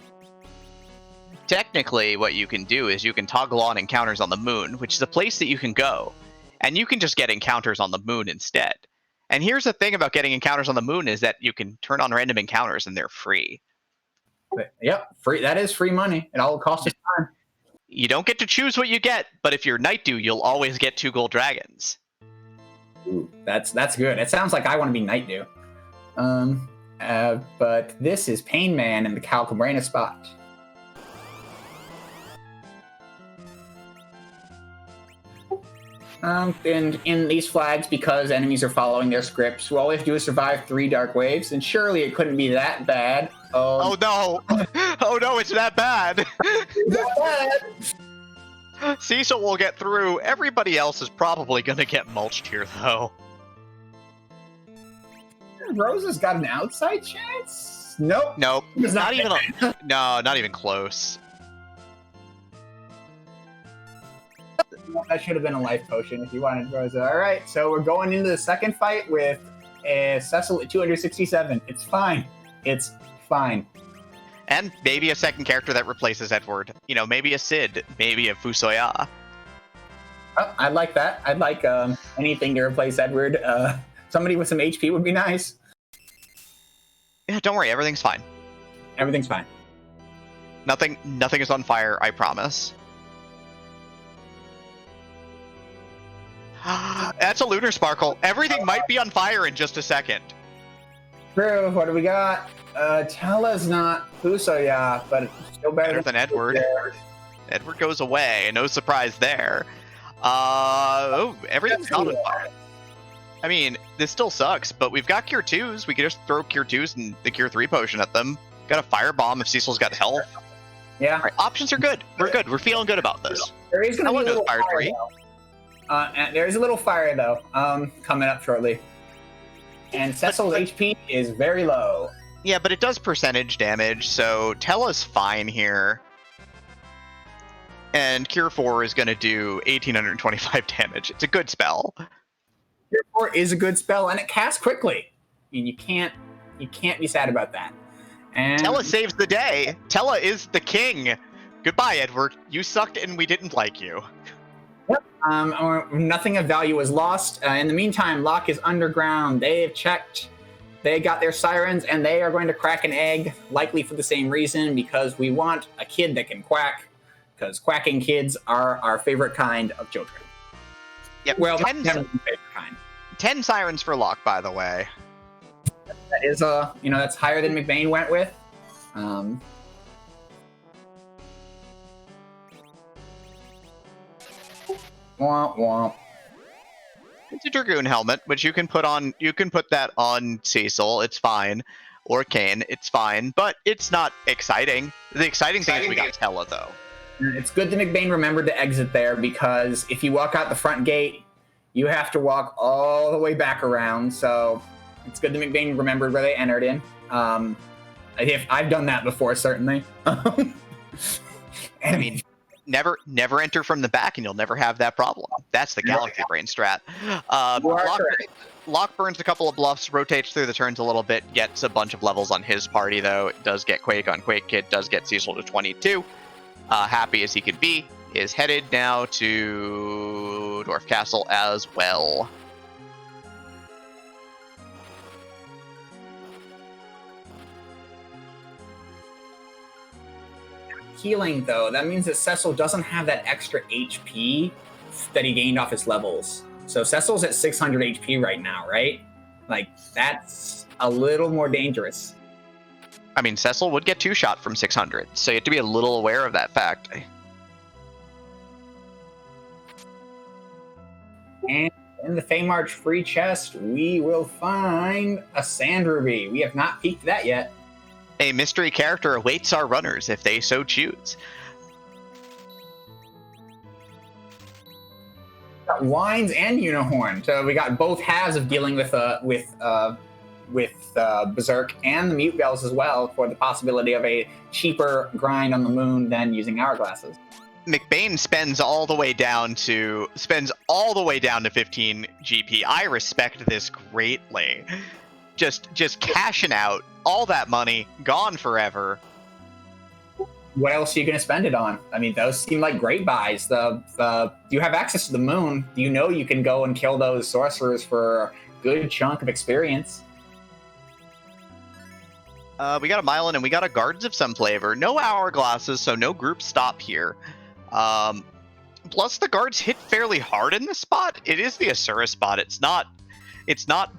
Technically, what you can do is you can toggle on encounters on the moon, which is a place that you can go, and you can just get encounters on the moon instead. And here's the thing about getting encounters on the moon is that you can turn on random encounters and they're free. Yep, free. That is free money. It all costs you time. You don't get to choose what you get, but if you're Night Dew, you'll always get 2 gold dragons. Ooh, that's good. It sounds like I want to be Night Dew. But this is Pain Man in the Cal Cabrera spot. In these flags, because enemies are following their scripts, all we have to do is survive 3 dark waves, and surely it couldn't be that bad. Oh no! Oh no, it's that bad! Cecil will get through. Everybody else is probably gonna get mulched here, though. Rose has got an outside chance? Nope. Nope. It's Not even. No, not even close. That should have been a life potion if you wanted Rosa. All right, so we're going into the second fight with Cecil at 267. It's fine. It's fine. And maybe a second character that replaces Edward. You know, maybe a Sid, maybe a Fusoya. Oh, I'd like that. I'd like anything to replace Edward. Somebody with some HP would be nice. Yeah, don't worry, everything's fine. Everything's fine. Nothing is on fire, I promise. That's a lunar sparkle. Everything might be on fire in just a second. True. What do we got? Tella's not Fusoya, but it's still better than Edward. Edward goes away. No surprise there. Oh, everything's not on fire. I mean, this still sucks, but we've got Cure 2s. We can just throw Cure 2s and the Cure 3 potion at them. Got a Firebomb if Cecil's got health. Yeah. Right, options are good. We're good. We're feeling good about this. There is going to be a little fire 3. And there is a little fire, though, coming up shortly. And Cecil's HP is very low. Yeah, but it does percentage damage, so Tella's fine here. And Cure 4 is going to do 1,825 damage. It's a good spell. Cure 4 is a good spell, and it casts quickly. I mean, you can't be sad about that. And Tella saves the day. Tella is the king. Goodbye, Edward. You sucked, and we didn't like you. Yep. Nothing of value was lost. In the meantime, Locke is underground. They have checked. They got their sirens, and they are going to crack an egg, likely for the same reason, because we want a kid that can quack, because quacking kids are our favorite kind of children. Yep. Well, 10 favorite kind. 10 sirens for Locke, by the way. That is, that's higher than McBain went with. Womp womp. It's a Dragoon helmet, which you can put on. You can put that on Cecil. It's fine, or Kane. It's fine, but it's not exciting. The exciting thing is we got Tella, though. It's good that McBain remembered to exit there, because if you walk out the front gate, you have to walk all the way back around. So it's good that McBain remembered where they entered in. I've done that before, certainly. I mean, never enter from the back, and you'll never have that problem. That's the Galaxy Brain strat. Locke burns a couple of bluffs, rotates through the turns a little bit, gets a bunch of levels on his party, though. It does get Quake on Quake Kid, does get Cecil to 22. Happy as he can be, is headed now to Dwarf Castle as well. Healing, though, that means that Cecil doesn't have that extra HP that he gained off his levels. So Cecil's at 600 HP right now, right? Like, that's a little more dangerous. I mean, Cecil would get 2-shot from 600, so you have to be a little aware of that fact. And in the Feymarch free chest, we will find a Sand Ruby. We have not peeked that yet. A mystery character awaits our runners if they so choose. Got Wines and Unihorn, so we got both halves of dealing with Berserk and the Mute Bells as well, for the possibility of a cheaper grind on the moon than using hourglasses. McBain spends all the way down to 15 GP. I respect this greatly. Just cashing out all that money, gone forever. What else are you going to spend it on? I mean, those seem like great buys. You have access to the moon. You know you can go and kill those sorcerers for a good chunk of experience. We got a Mylan and we got a Gardens of some flavor. No hourglasses, so no group stop here. Plus, the guards hit fairly hard in this spot. It is the Asura spot. It's not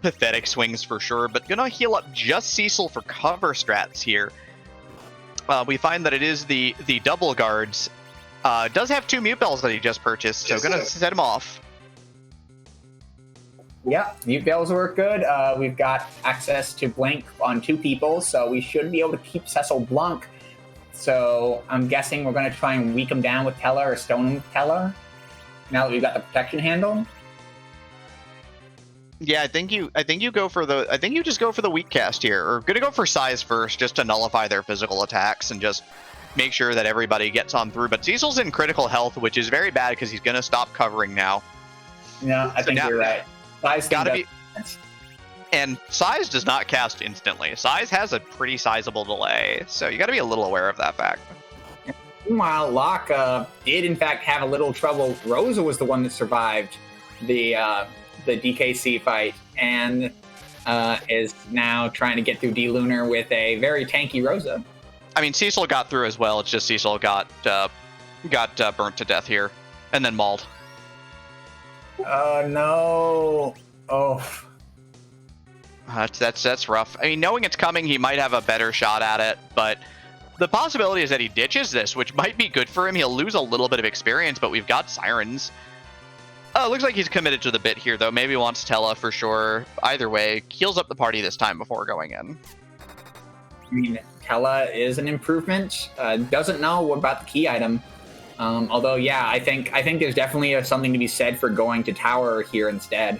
pathetic swings for sure, but gonna heal up just Cecil for cover strats here. We find that it is the double guards. Does have 2 Mute Bells that he just purchased, so gonna set him off. Yep, mute veils work good. We've got access to blink on 2 people, so we should be able to keep Cecil Blanc. So I'm guessing we're going to try and weak him down with Tella or stone him with Tella. Now that we've got the protection handle. Yeah, I think you go for the you just go for the weak cast here, or gonna go for size first, just to nullify their physical attacks and just make sure that everybody gets on through. But Cecil's in critical health, which is very bad because he's gonna stop covering now. No, I think you're right. Size gotta be, and size does not cast instantly. Size has a pretty sizable delay, so you gotta be a little aware of that fact. Meanwhile, Locke did in fact have a little trouble. Rosa was the one that survived the DKC fight and is now trying to get through D-Lunar with a very tanky Rosa. I mean, Cecil got through as well. It's just Cecil got burnt to death here and then mauled. Oh, no. Oh. That's rough. I mean, knowing it's coming, he might have a better shot at it, but the possibility is that he ditches this, which might be good for him. He'll lose a little bit of experience, but we've got Sirens. Oh, looks like he's committed to the bit here, though. Maybe wants Tella for sure. Either way, heals up the party this time before going in. I mean, Tella is an improvement. Doesn't know about the key item. Although, yeah, I think there's definitely something to be said for going to Tower here instead.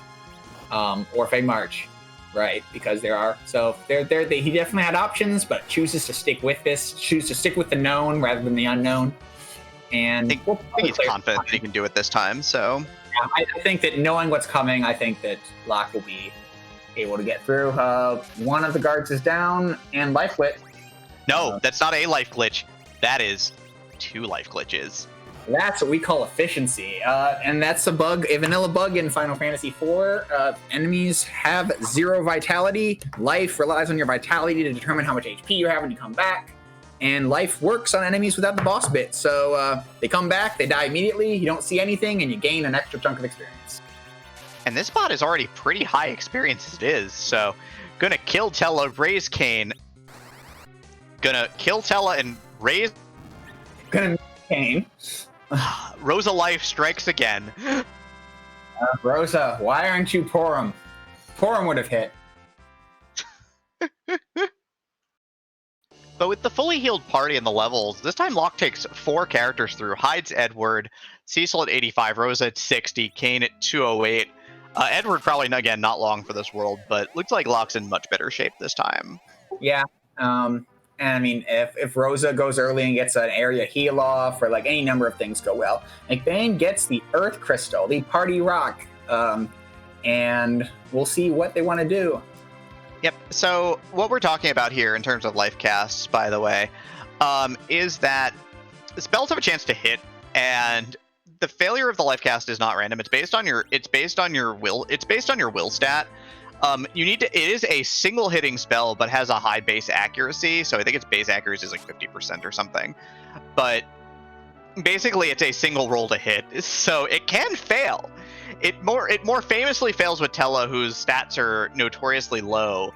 Or Fey March, right? Because there are. So he definitely had options, but chooses to stick with this. Chooses to stick with the known rather than the unknown. And I think he's confident that he can do it this time, so... Yeah, I think that knowing what's coming, I think that Locke will be able to get through. One of the guards is down, and life glitch. No, that's not a life glitch. That is 2 life glitches. That's what we call efficiency, and that's a bug, a vanilla bug in Final Fantasy IV. Enemies have 0 vitality. Life relies on your vitality to determine how much HP you have when you come back. And life works on enemies without the boss bit. So they come back, they die immediately, you don't see anything, and you gain an extra chunk of experience. And this bot is already pretty high experience as it is, so gonna kill Tella, raise Kane. Gonna kill Tella and raise... Gonna Kane. Rosa life strikes again. Rosa, why aren't you Porum? Porum would have hit. But with the fully healed party and the levels, this time Locke takes 4 characters through. Hides Edward, Cecil at 85, Rosa at 60, Kane at 208. Edward probably, again, not long for this world, but looks like Locke's in much better shape this time. Yeah, and I mean, if Rosa goes early and gets an area heal off, or like any number of things go well, McBain gets the Earth Crystal, the Party Rock, and we'll see what they want to do. Yep, so what we're talking about here in terms of life casts, by the way, is that spells have a chance to hit, and the failure of the life cast is not random. It's based on your will stat. It is a single hitting spell, but has a high base accuracy. So I think its base accuracy is like 50% or something. But basically, it's a single roll to hit, so it can fail. It more famously fails with Tella, whose stats are notoriously low,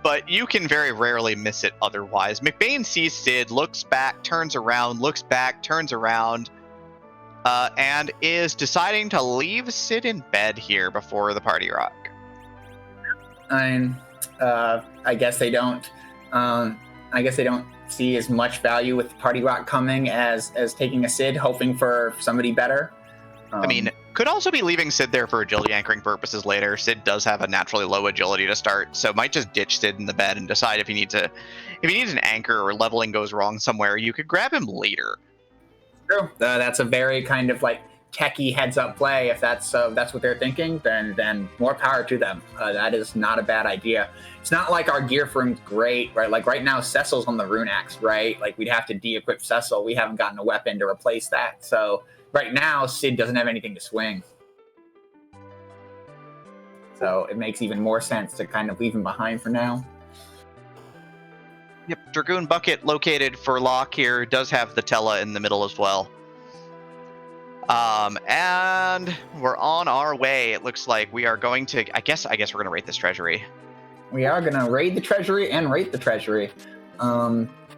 but you can very rarely miss it otherwise. McBain sees Sid, looks back, turns around, looks back, turns around, and is deciding to leave Sid in bed here before the party rock. I guess they don't. I guess they don't see as much value with the party rock coming as taking a Sid, hoping for somebody better. I mean, could also be leaving Sid there for agility anchoring purposes later. Sid does have a naturally low agility to start, so might just ditch Sid in the bed and decide if he needs an anchor or leveling goes wrong somewhere, you could grab him later. True. That's a very kind of like techie heads up play. If that's what they're thinking, then more power to them. That is not a bad idea. It's not like our gear for him's great, right? Like right now, Cecil's on the rune axe, right? Like we'd have to de-equip Cecil. We haven't gotten a weapon to replace that, so. Right now, Sid doesn't have anything to swing. So it makes even more sense to kind of leave him behind for now. Yep, Dragoon Bucket located for Locke here. Does have the Tella in the middle as well. And we're on our way. It looks like we are going to... I guess we're going to raid this treasury. We are going to raid the treasury and rate the treasury.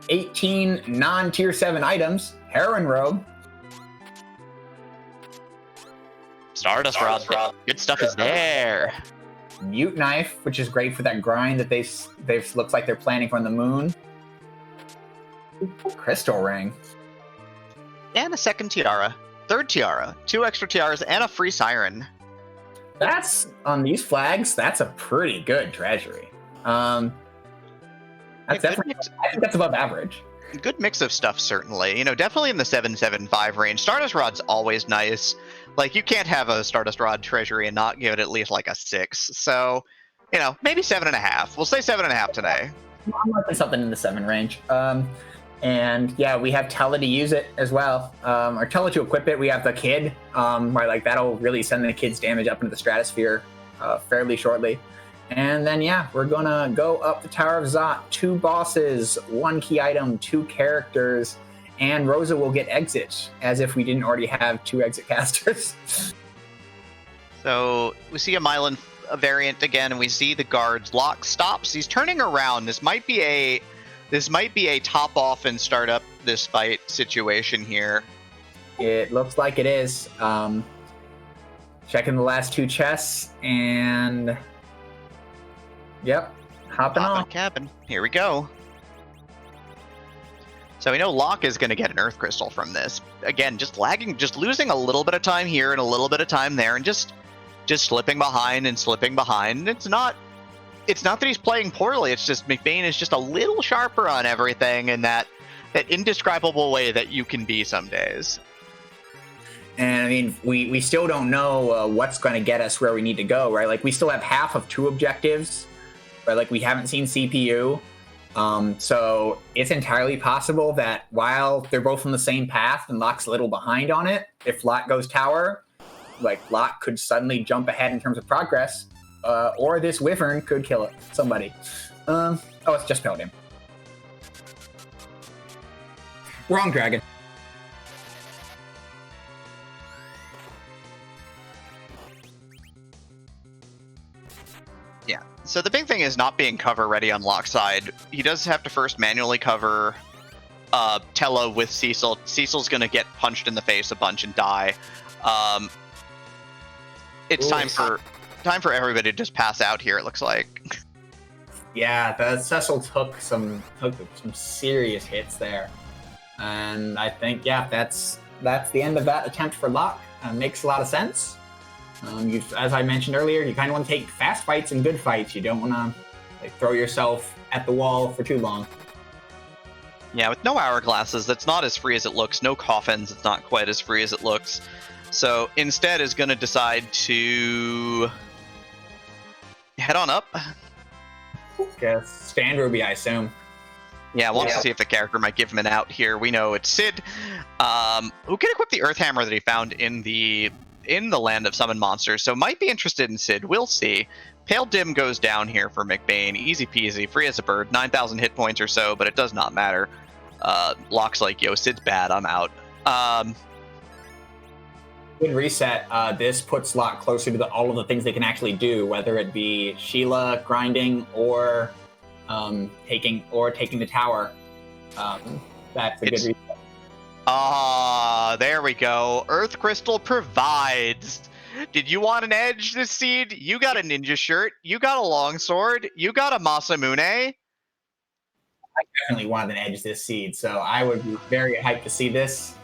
18 non-tier 7 items. Heroin robe. Stardust Rod. Good stuff is there. Mute Knife, which is great for that grind that they've looks like they're planning from the moon. Crystal Ring. And a second tiara. Third tiara. 2 extra tiaras and a free siren. That's, on these flags, that's a pretty good treasury. That's definitely, I think that's above average. Good mix of stuff, certainly. You know, definitely in the 775 range. Stardust Rod's always nice. Like, you can't have a Stardust Rod treasury and not give it at least like a 6. So, you know, maybe 7.5. We'll say 7.5 today. I'm liking something in the 7 range. And yeah, we have Tele to use it as well. Or Tele to equip it. We have the Kid, right? Like, that'll really send the Kid's damage up into the stratosphere fairly shortly. And then, yeah, we're going to go up the Tower of Zot. 2 bosses, 1 key item, 2 characters, and Rosa will get exit, as if we didn't already have 2 exit casters. So we see a Mylan variant again, and we see the guards. Locke stops. He's turning around. This might be a top off and start up this fight situation here. It looks like it is. Checking the last 2 chests, and yep, hopping on. Cabin. Here we go. So we know Locke is going to get an Earth Crystal from this. Again, just lagging, just losing a little bit of time here and a little bit of time there, and just slipping behind and slipping behind. It's not that he's playing poorly. It's just McBain is just a little sharper on everything in that indescribable way that you can be some days. And I mean, we still don't know what's going to get us where we need to go, right? Like, we still have half of 2 objectives, right? Like, we haven't seen CPU. So it's entirely possible that while they're both on the same path and Locke's a little behind on it, if Locke goes tower, like, Locke could suddenly jump ahead in terms of progress, or this Wyvern could kill somebody. Oh, it's just Paladin. Wrong dragon. Yeah. So the big thing is not being cover ready on Locke's side. He does have to first manually cover Tella with Cecil. Cecil's going to get punched in the face a bunch and die. It's time for everybody to just pass out here, it looks like. Yeah, the Cecil took some serious hits there. And I think, yeah, that's the end of that attempt for Locke. Makes a lot of sense. As I mentioned earlier, you kind of want to take fast fights and good fights. You don't want to throw yourself at the wall for too long. Yeah, with no hourglasses, that's not as free as it looks. No coffins, it's not quite as free as it looks. So instead is going to decide to head on up. Guess stand Ruby, I assume. Yeah, we'll see if the character might give him an out here. We know it's Sid, who can equip the Earth Hammer that he found in the Land of Summon Monsters, so might be interested in Sid. We'll see. Pale Dim goes down here for McBain. Easy peasy, free as a bird. 9,000 hit points or so, but it does not matter. Locke's like, yo, Sid's bad, I'm out. Good reset. This puts Locke closer to all of the things they can actually do, whether it be Sheila grinding or taking the tower. That's a good reset. There we go. Earth Crystal provides. Did you want an edge this seed? You got a ninja shirt. You got a longsword. You got a Masamune. I definitely wanted an edge this seed, so I would be very hyped to see this.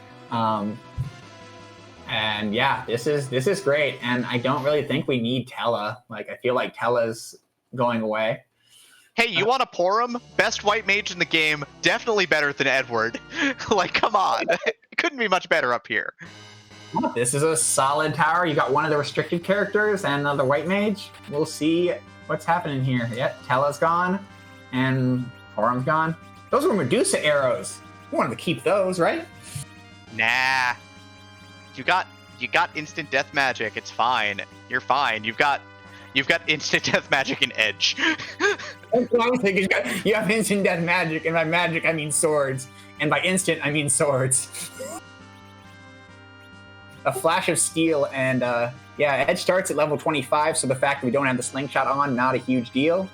And yeah, this is great. And I don't really think we need Tella. Like, I feel like Tella's going away. Hey, you want to pour him? Best white mage in the game. Definitely better than Edward. Like, come on. It couldn't be much better up here. This is a solid tower. You got one of the restricted characters and another white mage. We'll see what's happening here. Yep, Tella's gone. And Porum's gone. Those were Medusa arrows. You wanted to keep those, right? Nah. You got instant death magic. It's fine. You're fine. You've got instant death magic and edge. That's what I'm thinking. You have instant death magic, and by magic I mean swords, and by instant I mean swords. A flash of steel, and yeah, edge starts at level 25, so the fact that we don't have the slingshot on, not a huge deal.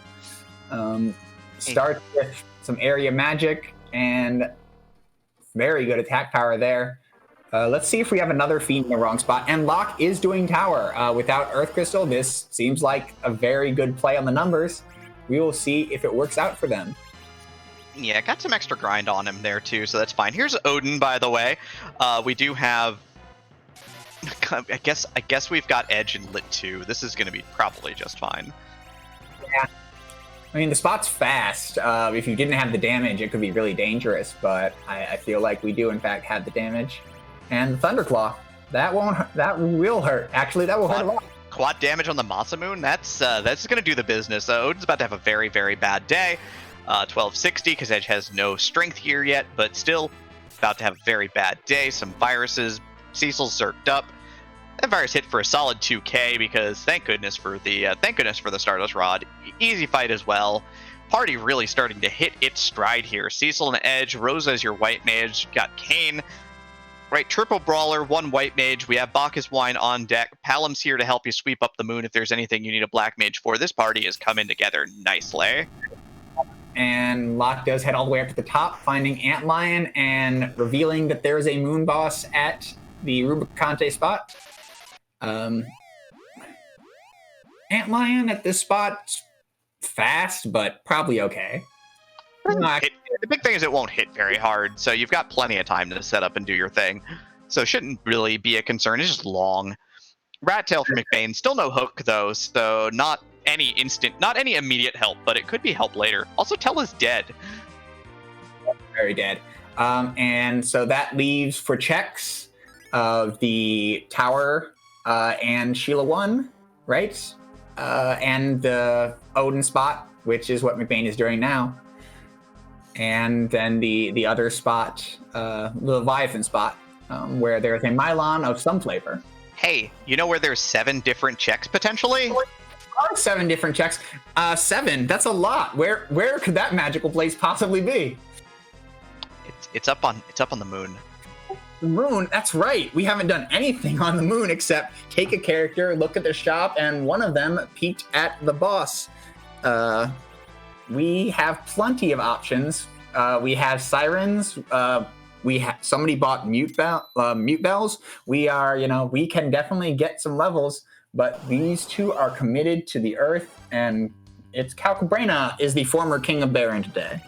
Starts with some area magic and very good attack power there. Let's see if we have another Fiend in the wrong spot. And Locke is doing tower. Without Earth Crystal, this seems like a very good play on the numbers. We will see if it works out for them. Yeah, got some extra grind on him there too, so that's fine. Here's Odin, by the way. We do have... I guess we've got Edge and Lit 2. This is going to be probably just fine. Yeah. I mean, the spot's fast. If you didn't have the damage, it could be really dangerous, but I feel like we do, in fact, have the damage. And the Thunderclaw, that will hurt. Actually, that will hurt a lot. Quad damage on the Masamune, that's going to do the business. Odin's about to have a very, very bad day. 1260, because Edge has no strength here yet, but still about to have a very bad day. Some viruses, Cecil's zerked up. That virus hit for a solid 2k, because thank goodness for the Stardust Rod. Easy fight as well. Party really starting to hit its stride here. Cecil and Edge, Rosa is your white mage, got Kane. Right, triple brawler, one white mage. We have Bacchus Wine on deck. Palom's here to help you sweep up the moon if there's anything you need a black mage for. This party is coming together nicely. And Locke does head all the way up to the top, finding Antlion and revealing that there is a moon boss at the Rubicante spot. Antlion at this spot, fast, but probably okay. The big thing is it won't hit very hard, so you've got plenty of time to set up and do your thing. So it shouldn't really be a concern. It's just long. Rat Tail for McBain. Still no hook, though, so not any immediate help, but it could be help later. Also, Tell is dead. Very dead. And so that leaves for checks of the tower and Sheila 1, right? And the Odin spot, which is what McBain is doing now. And then the other spot, the Leviathan spot, where there's a Mylon of some flavor. Hey, you know where there's 7 different checks potentially? 7 different checks. 7, that's a lot. Where could that magical place possibly be? It's up on the moon. The moon, that's right. We haven't done anything on the moon except take a character, look at the shop, and one of them peeked at the boss. We have plenty of options. We have sirens. Somebody bought mute bells. We can definitely get some levels, but these two are committed to the earth, and it's Calcabrina is the former king of Baron today.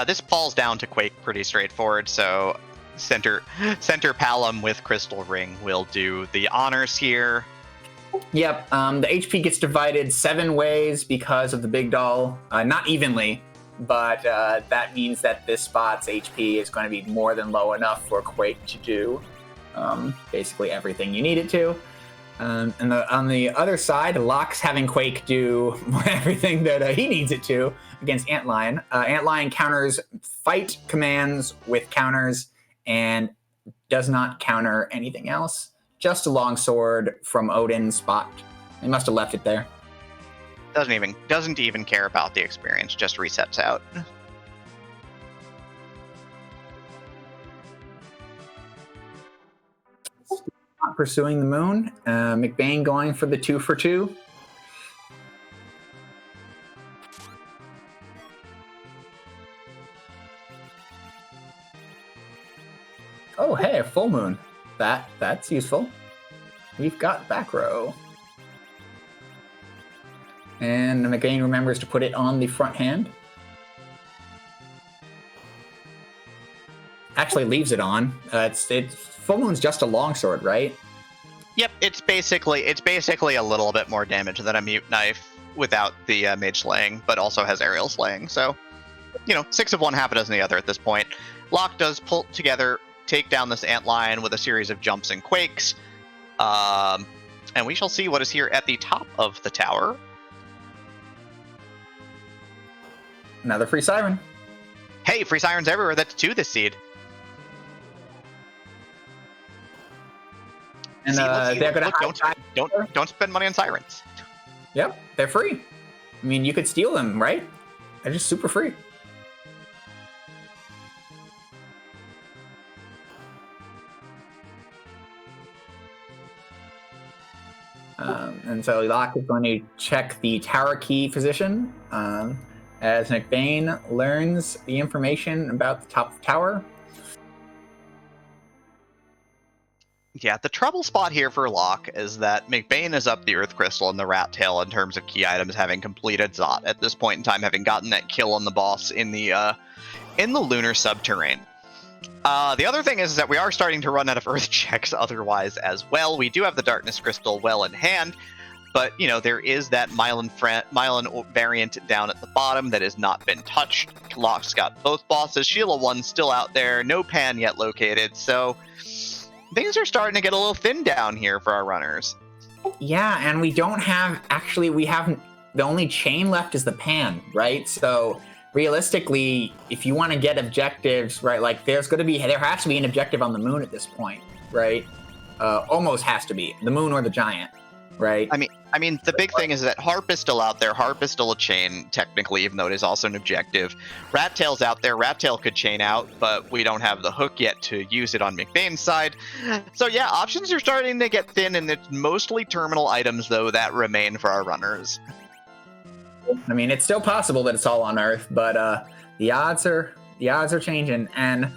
This falls down to Quake pretty straightforward, so center Palom with Crystal Ring will do the honors here. Yep, the HP gets divided 7 ways because of the big doll. Not evenly, but that means that this spot's HP is going to be more than low enough for Quake to do basically everything you need it to. And on the other side, Locke's having Quake do everything that he needs it to against Antlion. Antlion counters fight commands with counters and does not counter anything else. Just a longsword from Odin's spot. They must have left it there. Doesn't even care about the experience. Just resets out. Not pursuing the moon. McBain going for the 2 for 2. Oh, hey, a full moon. That's useful. We've got back row. And McBain remembers to put it on the front hand. Actually leaves it on. It's full moon's just a longsword, right? Yep, it's basically a little bit more damage than a mute knife without the mage slaying, but also has aerial slaying. So, 6 of one, half a dozen of the other at this point. Locke does pull together, take down this antlion with a series of jumps and quakes. And we shall see what is here at the top of the tower. Another free siren. Hey, free sirens everywhere. That's 2 this seed. And they're going to don't spend money on sirens. Yep, they're free. I mean, you could steal them, right? They're just super free. And so Locke is going to check the tower key position as McBain learns the information about the top of the tower. Yeah, the trouble spot here for Locke is that McBain is up the Earth Crystal and the Rat Tail in terms of key items, having completed Zot at this point in time, having gotten that kill on the boss in the lunar subterrane. The other thing is that we are starting to run out of Earth checks otherwise as well. We do have the Darkness Crystal well in hand, but, you know, there is that Mylan variant down at the bottom that has not been touched. Locke's got both bosses. Sheila 1's still out there. No Pan yet located, so things are starting to get a little thin down here for our runners. Yeah, and we don't have, actually, we haven't, the only chain left is the Pan, right? So realistically, if you want to get objectives, right, like there has to be an objective on the moon at this point, right? Almost has to be the moon or the giant, right? I mean, the big thing is that Harp is still out there. Harp is still a chain, technically, even though it is also an objective. Rat Tail's out there. Rat Tail could chain out, but we don't have the hook yet to use it on McBain's side. So yeah, options are starting to get thin, and it's mostly terminal items, though, that remain for our runners. I mean, it's still possible that it's all on Earth, but the odds are changing. And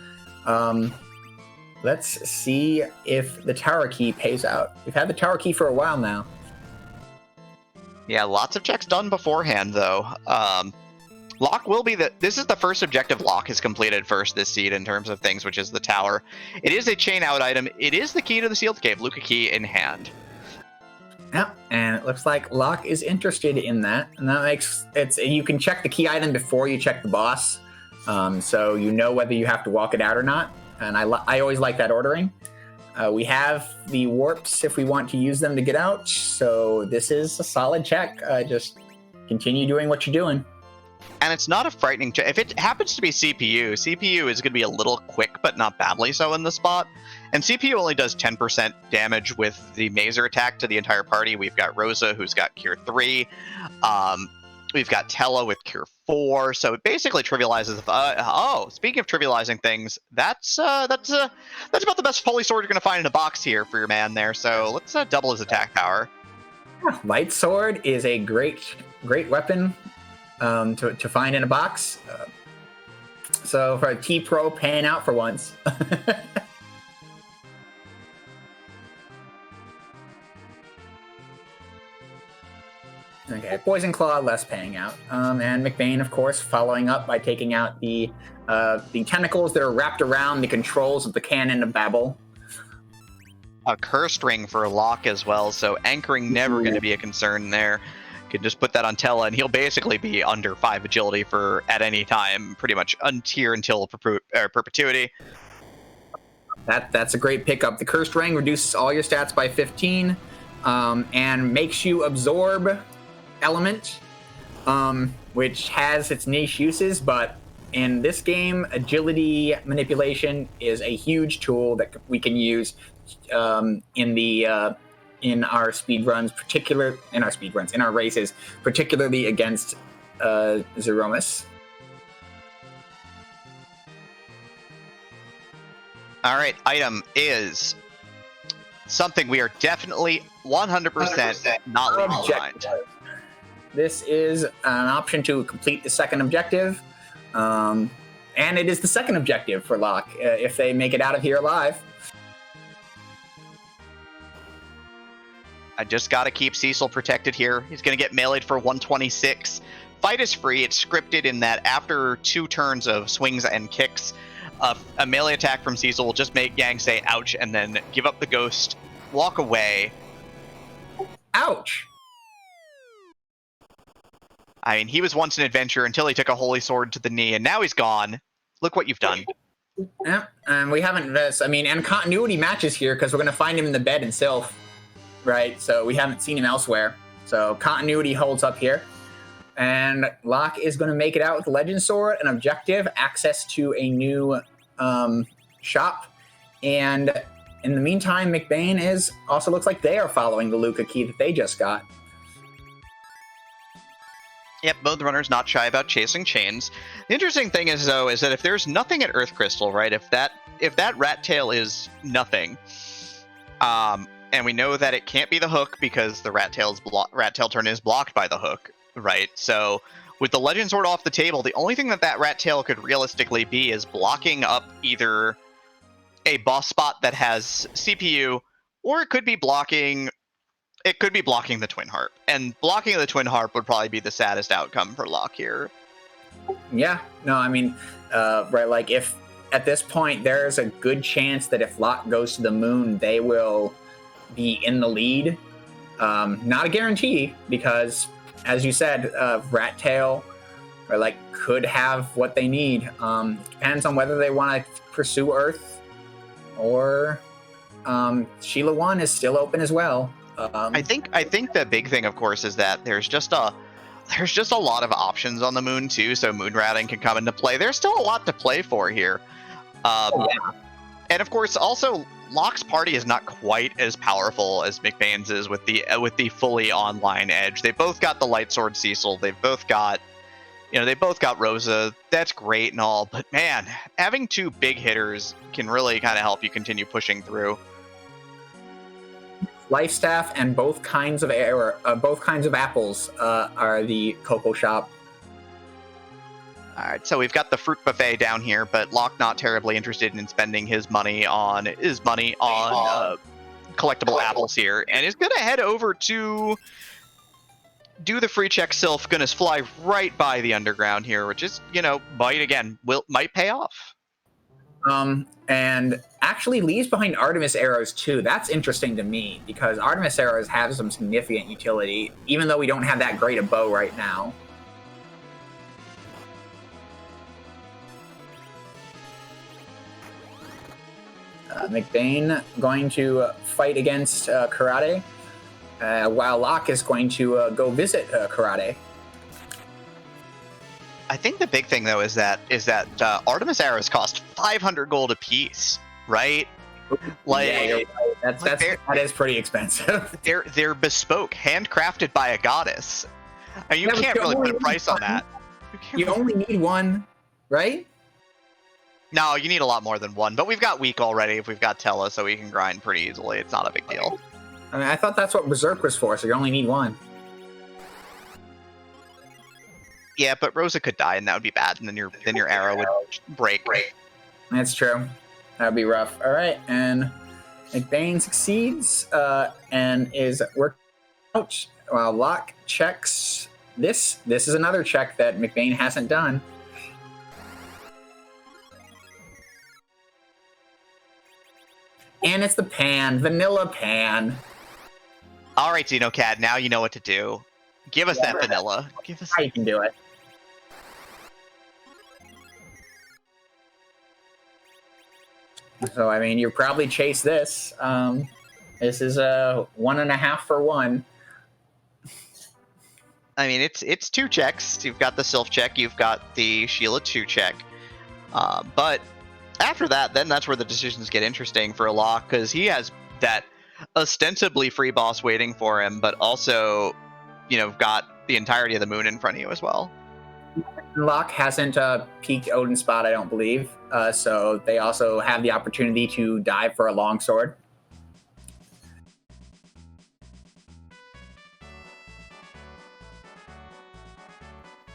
let's see if the tower key pays out. We've had the tower key for a while now. Yeah, lots of checks done beforehand, though. Locke will be this is the first objective Locke has completed first this seed in terms of things, which is the tower. It is a chain out item. It is the key to the sealed cave, Luca key in hand. Yeah, and it looks like Locke is interested in that, and that makes you can check the key item before you check the boss, so you know whether you have to walk it out or not. And I always like that ordering. We have the warps if we want to use them to get out, so this is a solid check. Just continue doing what you're doing. And it's not a frightening check. If it happens to be CPU is going to be a little quick, but not badly so in the spot. And CPU only does 10% damage with the Mazer attack to the entire party. We've got Rosa, who's got Cure 3. We've got Tella with Cure 4. So it basically trivializes. Speaking of trivializing things, that's about the best Holy Sword you're going to find in a box here for your man there. So let's double his attack power. Light Sword is a great weapon to find in a box. So for a T-Pro paying out for once. Okay, Poison Claw less paying out. And McBain, of course, following up by taking out the tentacles that are wrapped around the controls of the Cannon of Babel. A Cursed Ring for Locke as well, so anchoring never going to be a concern there. Can just put that on Tella, and he'll basically be under 5 agility for at any time, pretty much until perpetuity. That's a great pickup. The Cursed Ring reduces all your stats by 15, and makes you absorb element, which has its niche uses, but in this game, agility manipulation is a huge tool that we can use in our speed runs, in our races, particularly against Zeromus. All right, item is something we are definitely 100% not leaving behind. This is an option to complete the second objective, and it is the second objective for Locke if they make it out of here alive. I just got to keep Cecil protected here. He's going to get meleeed for 126. Fight is free. It's scripted in that after 2 turns of swings and kicks, a melee attack from Cecil will just make Yang say ouch and then give up the ghost, walk away. Ouch! I mean, he was once an adventurer until he took a holy sword to the knee, and now he's gone. Look what you've done. Yeah, and we haven't, and continuity matches here because we're going to find him in the bed in Sylph, right? So we haven't seen him elsewhere. So continuity holds up here. And Locke is going to make it out with the Legend Sword, an objective, access to a new shop. And in the meantime, McBain also looks like they are following the Luca key that they just got. Yep, both runners not shy about chasing chains. The interesting thing is, though, is that if there's nothing at Earth Crystal, right, if that rat tail is nothing, and we know that it can't be the hook because the rat tail turn is blocked by the hook, right? So with the Legend Sword off the table, the only thing that rat tail could realistically be is blocking up either a boss spot that has CPU, or it could be blocking. It could be blocking the Twin Harp, and blocking the Twin Harp would probably be the saddest outcome for Locke here. Yeah, no, I mean, right, like if at this point there's a good chance that if Locke goes to the moon, they will be in the lead. Not a guarantee, because as you said, Rat Tail or like could have what they need. Depends on whether they want to pursue Earth, or Sheila 1 is still open as well. I think the big thing, of course, is that there's just a lot of options on the moon too. So moon routing can come into play. There's still a lot to play for here, and of course, also Locke's party is not quite as powerful as McBain's is with the fully online Edge. They both got the Light Sword Cecil. They've both got, they both got Rosa. That's great and all, but man, having two big hitters can really kind of help you continue pushing through. Life Staff and both kinds of apples are the Cocoa Shop. All right, so we've got the fruit buffet down here, but Locke not terribly interested in spending his money on collectible apples here, and is gonna head over to do the free check Sylph. Gonna fly right by the underground here, which is might pay off. And actually leaves behind Artemis arrows too. That's interesting to me, because Artemis arrows have some significant utility, even though we don't have that great a bow right now. McBain going to fight against Karate, while Locke is going to go visit Karate. I think the big thing though is that Artemis arrows cost 500 gold apiece, right? Like, yeah, right. That is pretty expensive. They're bespoke, handcrafted by a goddess. I mean, you can't really put a price on that. You only need one, right? No, you need a lot more than one. But we've got Weak already. If we've got Tella, so we can grind pretty easily. It's not a big deal. I mean, I thought that's what Berserk was for, so you only need one. Yeah, but Rosa could die, and that would be bad, and then your arrow would break. That's true. That would be rough. All right, and McBain succeeds and is working out while Locke checks this. This is another check that McBain hasn't done. And it's the pan, vanilla pan. All right, Xenocad, now you know what to do. Give us that vanilla. Give us. How you can do it. So, I mean, you probably chase this. This is a 1.5 for 1. I mean, it's two checks. You've got the Sylph check. You've got the Sheila 2 check. But after that, then that's where the decisions get interesting for Locke, because he has that ostensibly free boss waiting for him, but also, got the entirety of the moon in front of you as well. Locke hasn't peaked Odin spot, I don't believe. So they also have the opportunity to dive for a longsword.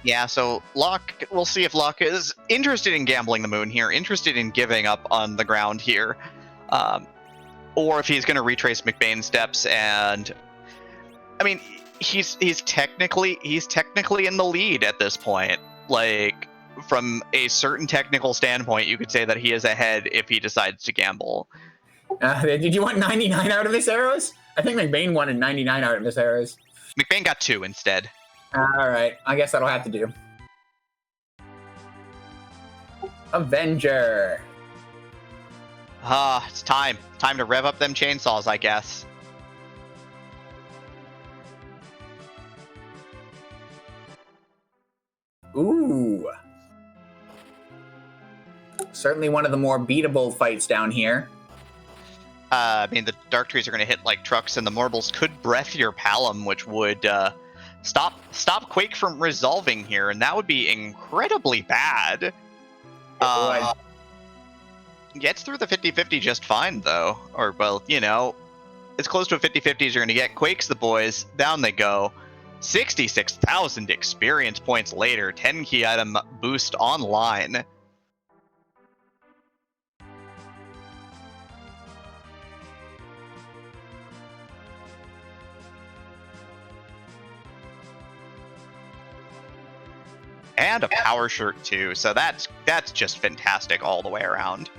Yeah, so Locke, we'll see if Locke is interested in gambling the moon here, interested in giving up on the ground here, or if he's going to retrace McBain's steps. And I mean, he's technically in the lead at this point. Like, from a certain technical standpoint, you could say that he is ahead if he decides to gamble. Did you want 99 out of his arrows? I think McBain wanted 99 out of his arrows. McBain got 2 instead. All right, I guess that'll have to do. Avenger. It's time to rev up them chainsaws, I guess. Ooh. Certainly one of the more beatable fights down here. I mean, the Dark Trees are going to hit like trucks, and the Marbles could breath your Palom, which would stop Quake from resolving here, and that would be incredibly bad. Gets through the 50-50 just fine, though. Or, well, as close to a 50-50 as you're going to get. Quakes the boys. Down they go. 66,000 experience points later. 10 key item boost online. And a power shirt too, so that's just fantastic all the way around.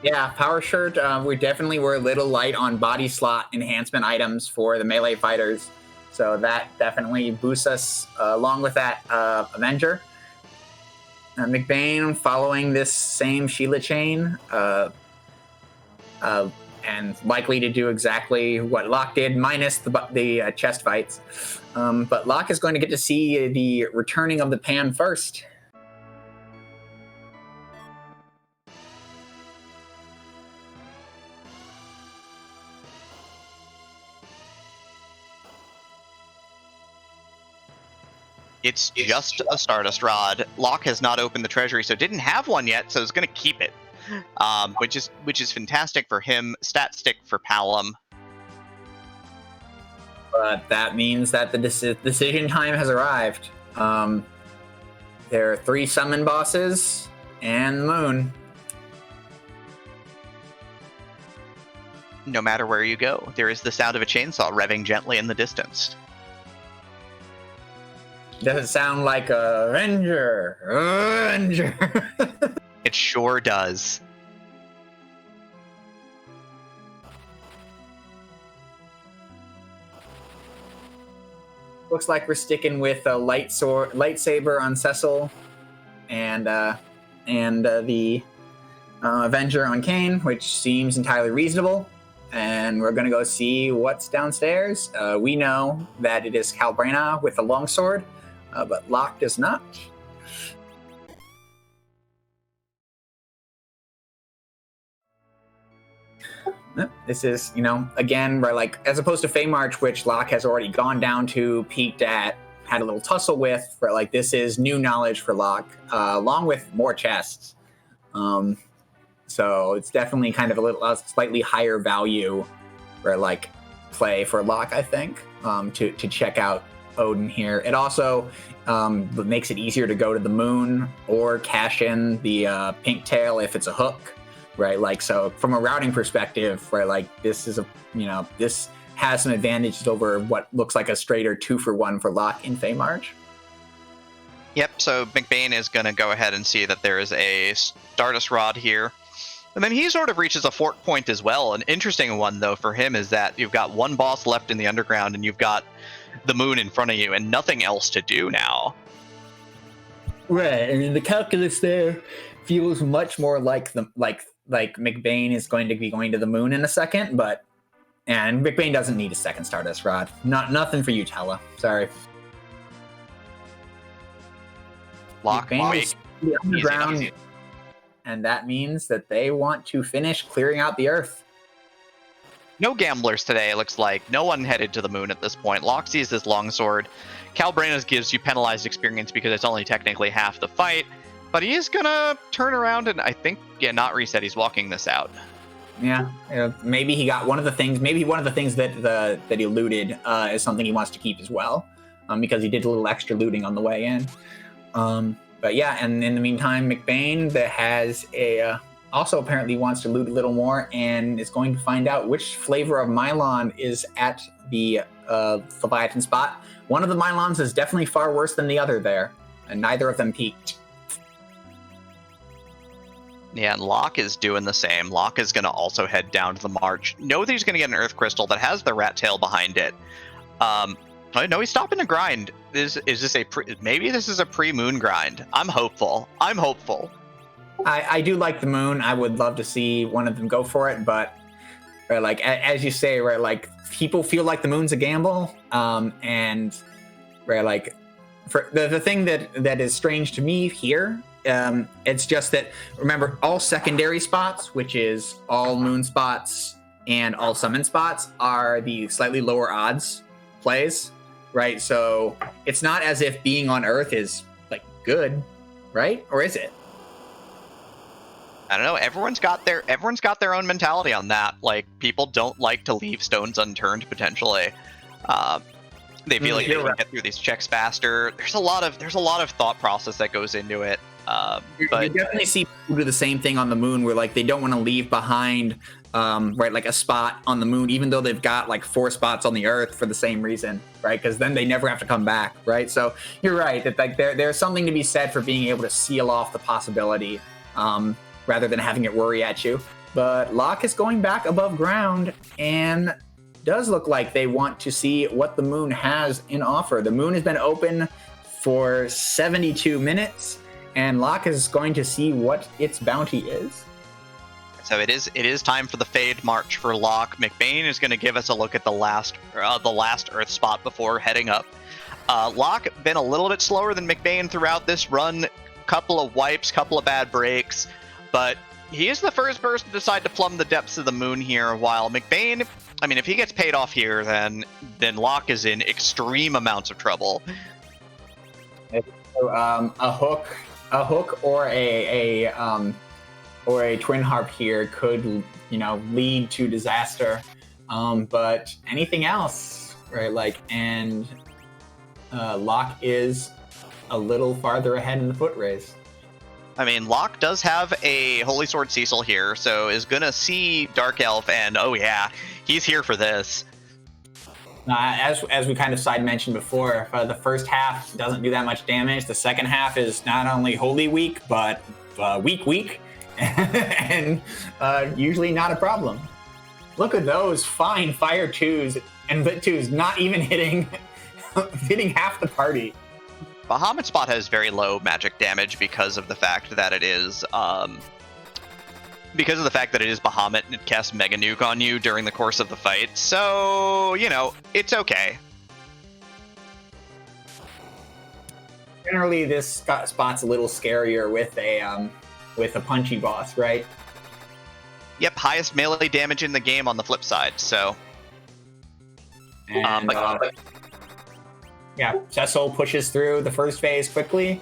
Yeah, power shirt. We definitely were a little light on body slot enhancement items for the melee fighters, so that definitely boosts us along with that Avenger. McBain following this same Sheila chain, and likely to do exactly what Locke did, minus the chest fights. But Locke is going to get to see the returning of the pan first. It's just a Stardust Rod. Locke has not opened the treasury, so didn't have one yet, so is going to keep it, which is fantastic for him. Stat stick for Palom. But that means that the decision time has arrived. There are 3 summon bosses and the moon. No matter where you go, there is the sound of a chainsaw revving gently in the distance. Does it sound like a Avenger? It sure does. Looks like we're sticking with a lightsaber on Cecil, and the Avenger on Kane, which seems entirely reasonable. And we're gonna go see what's downstairs. We know that it is Calbrena with a longsword, but Locke does not. This is, again, where as opposed to Feymarch, which Locke has already gone down to, peeked at, had a little tussle with, where this is new knowledge for Locke, along with more chests. So it's definitely kind of a slightly higher value, where play for Locke, I think, to check out Odin here. It also makes it easier to go to the moon or cash in the pink tail if it's a hook. Right, so from a routing perspective, right, this is this has some advantages over what looks like a straighter 2-for-1 for Locke in Feymarch. Yep, so McBain is going to go ahead and see that there is a Stardust Rod here. And then he sort of reaches a fork point as well. An interesting one, though, for him is that you've got one boss left in the underground and you've got the moon in front of you and nothing else to do now. Right, and the calculus there feels much more like McBain is going to be going to the moon in a second, and McBain doesn't need a second Stardust Rod. Nothing for you, Tella. Sorry. Locke, wait. The underground, easy. And that means that they want to finish clearing out the Earth. No gamblers today, it looks like. No one headed to the moon at this point. Locke sees this longsword. Calbrena's gives you penalized experience because it's only technically half the fight. But he is going to turn around and I think, not reset. He's walking this out. Yeah, maybe he got one of the things. Maybe one of the things that he looted is something he wants to keep as well, because he did a little extra looting on the way in. But yeah, and in the meantime, McBain that has also apparently wants to loot a little more and is going to find out which flavor of Mylon is at the Leviathan spot. One of the Mylons is definitely far worse than the other there, and neither of them peaked. Yeah, and Locke is doing the same. Locke is going to also head down to the march. Know that he's going to get an Earth Crystal that has the rat tail behind it. No, he's stopping to grind. Maybe this is a pre-moon grind? I'm hopeful. I do like the moon. I would love to see one of them go for it, but as you say, right, people feel like the moon's a gamble, and right, for the thing that is strange to me here. It's just that, remember, all secondary spots, which is all moon spots and all summon spots, are the slightly lower odds plays, right? So it's not as if being on Earth is good, right? Or is it? I don't know. Everyone's got their own mentality on that. People don't like to leave stones unturned potentially. They feel like they can get through these checks faster. There's a lot of thought process that goes into it. But you definitely see people do the same thing on the moon, where they don't want to leave behind right, like a spot on the moon, even though they've got like 4 spots on the Earth for the same reason, right? Because then they never have to come back, right? So you're right that like there's something to be said for being able to seal off the possibility rather than having it worry at you. But Locke is going back above ground and does look like they want to see what the moon has in offer. The moon has been open for 72 minutes, and Locke is going to see what its bounty is. So it is time for the Fade March for Locke. McBain is going to give us a look at the last Earth spot before heading up. Locke been a little bit slower than McBain throughout this run. Couple of wipes, couple of bad breaks, but he is the first person to decide to plumb the depths of the moon here, while McBain, I mean, if he gets paid off here, then Locke is in extreme amounts of trouble. A hook or a twin harp here could, lead to disaster. But anything else, right? Locke is a little farther ahead in the foot race. I mean, Locke does have a Holy Sword Cecil here, so is gonna see Dark Elf, and oh yeah, he's here for this. As we kind of side mentioned before, the first half doesn't do that much damage. The second half is not only Holy Weak, but weak, and usually not a problem. Look at those fine Fire 2s and Lit 2s not even hitting half the party. Bahamut Spot has very low magic damage because of the fact that it is Bahamut and it casts Mega Nuke on you during the course of the fight. So, it's okay. Generally, this spot's a little scarier with a punchy boss, right? Yep, highest melee damage in the game on the flip side. So, yeah, Cecil pushes through the first phase quickly,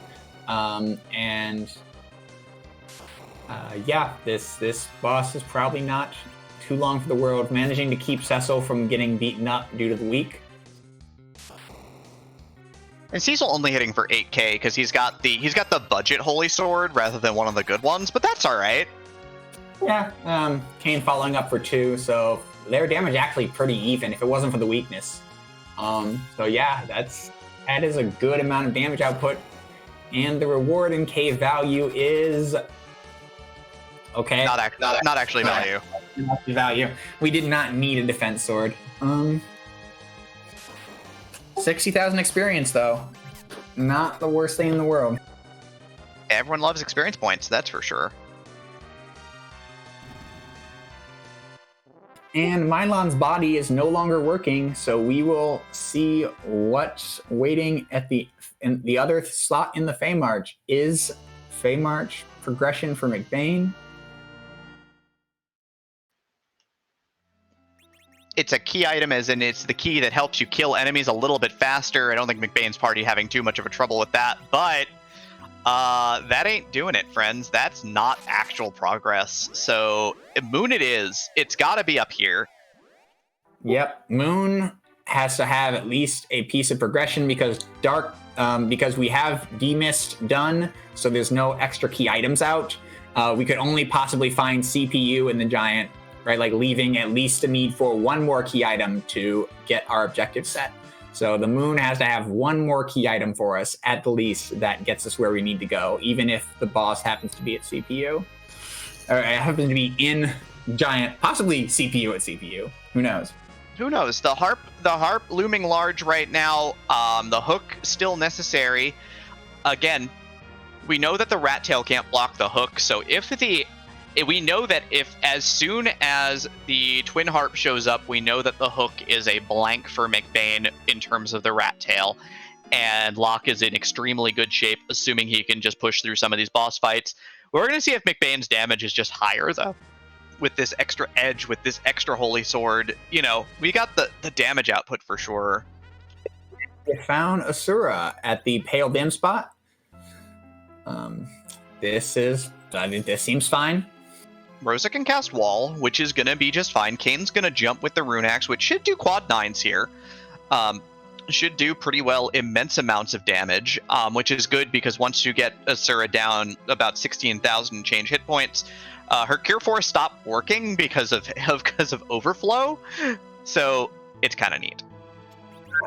this boss is probably not too long for the world, managing to keep Cecil from getting beaten up due to the weak. And Cecil only hitting for 8k because he's got the budget Holy Sword rather than one of the good ones, but that's all right. Yeah, Kane following up for 2, so their damage actually pretty even if it wasn't for the weakness. So yeah, that is a good amount of damage output, and the reward in K value is okay. Not actually value. Not the value. We did not need a defense sword. 60,000 experience though. Not the worst thing in the world. Everyone loves experience points, that's for sure. And Mylon's body is no longer working, so we will see what's waiting in the other slot in the Fey March. Is Fey March progression for McBain? It's a key item, as in it's the key that helps you kill enemies a little bit faster. I don't think McBain's party having too much of a trouble with that, but that ain't doing it, friends. That's not actual progress. So Moon it is. It's got to be up here. Yep, Moon has to have at least a piece of progression because because we have demist done, so there's no extra key items out. We could only possibly find CPU in the giant, right? Like leaving at least a need for one more key item to get our objective set. So the Moon has to have one more key item for us at the least that gets us where we need to go, even if the boss happens to be at CPU. Or it happens to be in giant, possibly CPU at CPU. Who knows? Who knows? The harp looming large right now. The hook still necessary. Again, we know that the rat tail can't block the hook. So we know that if as soon as the twin harp shows up, we know that the hook is a blank for McBain in terms of the rat tail. And Locke is in extremely good shape, assuming he can just push through some of these boss fights. We're going to see if McBain's damage is just higher, though. With this extra edge, with this extra Holy Sword, we got the damage output for sure. We found Asura at the Pale Dim spot. This seems fine. Rosa can cast Wall, which is going to be just fine. Kane's going to jump with the Rune Axe, which should do quad 9s here. Should do pretty well, immense amounts of damage, which is good because once you get Asura down about 16,000 change hit points, Her Cure Force stopped working because of overflow, so it's kind of neat.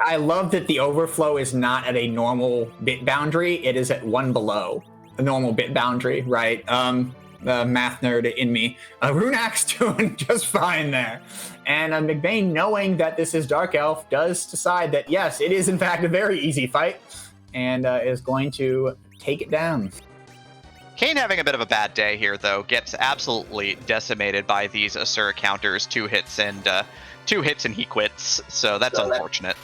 I love that the overflow is not at a normal bit boundary. It is at one below the normal bit boundary, right? The math nerd in me. Runak's doing just fine there. And McBain, knowing that this is Dark Elf, does decide that, yes, it is in fact a very easy fight, and is going to take it down. Kane having a bit of a bad day here, though, gets absolutely decimated by these Asura counters. 2 hits and he quits, so that's unfortunate.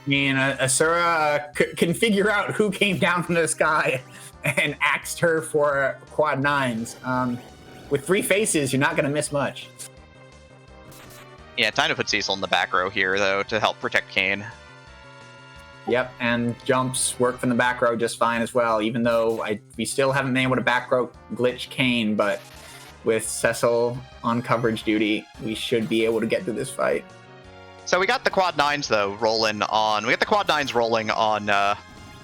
I mean, Asura can figure out who came down from the sky and axed her for quad 9s. With 3 faces, you're not going to miss much. Yeah, time to put Cecil in the back row here, though, to help protect Kane. Yep, and jumps work from the back row just fine as well, even though we still haven't been able to back row glitch Kane, but with Cecil on coverage duty, we should be able to get through this fight. So we got the quad 9s, though, rolling on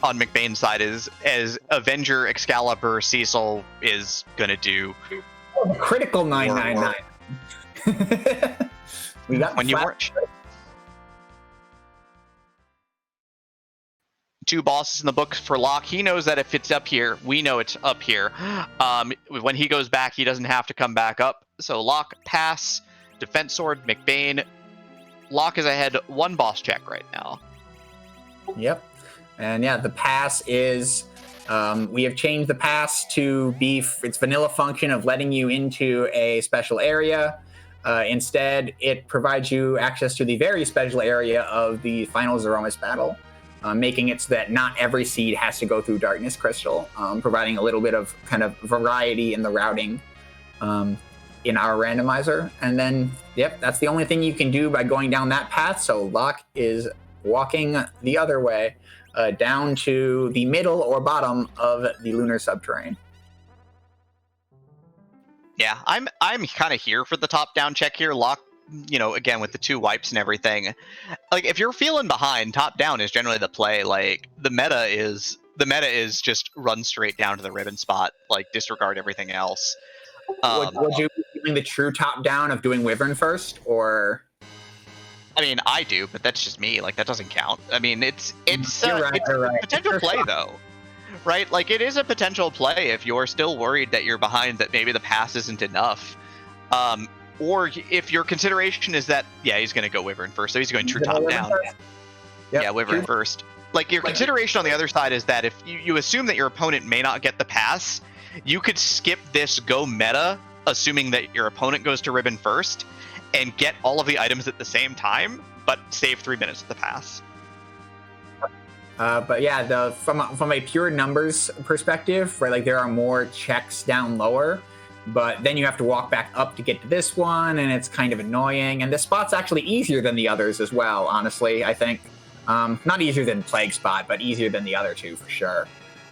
McBain's side as Avenger Excalibur Cecil is going to do... critical 999. We got when you weren't. 2 bosses in the book for Locke. He knows that if it's up here, we know it's up here. When he goes back, he doesn't have to come back up. So Locke, pass, defense sword, McBain. Locke is ahead 1 boss check right now. Yep. And yeah, the pass is... we have changed the pass to be its vanilla function of letting you into a special area. Instead, it provides you access to the very special area of the final Zeromus battle, making it so that not every seed has to go through Darkness Crystal, providing a little bit of kind of variety in the routing in our randomizer. And then, yep, that's the only thing you can do by going down that path. So Locke is walking the other way, down to the middle or bottom of the lunar subterranean. Yeah, I'm kind of here for the top-down check here. Locke, again, with the 2 wipes and everything. Like, if you're feeling behind, top-down is generally the play. Like, the meta is just run straight down to the ribbon spot, like, disregard everything else. Would you be doing the true top-down of doing Wyvern first, or... I mean, I do, but that's just me. Like, that doesn't count. I mean, it's right. a potential play, though. Right? Like, it is a potential play if you're still worried that you're behind, that maybe the pass isn't enough. Or if your consideration is that, yeah, he's going to go Wyvern first, so he's going true top down. Yep. Yeah, Wyvern first. Like, your consideration on the other side is that if you assume that your opponent may not get the pass, you could skip this go meta, assuming that your opponent goes to ribbon first, and get all of the items at the same time, but save 3 minutes of the pass. But yeah, from a pure numbers perspective, right? Like, there are more checks down lower, but then you have to walk back up to get to this one, and it's kind of annoying. And this spot's actually easier than the others as well, honestly, I think. Not easier than Plague Spot, but easier than the other 2 for sure.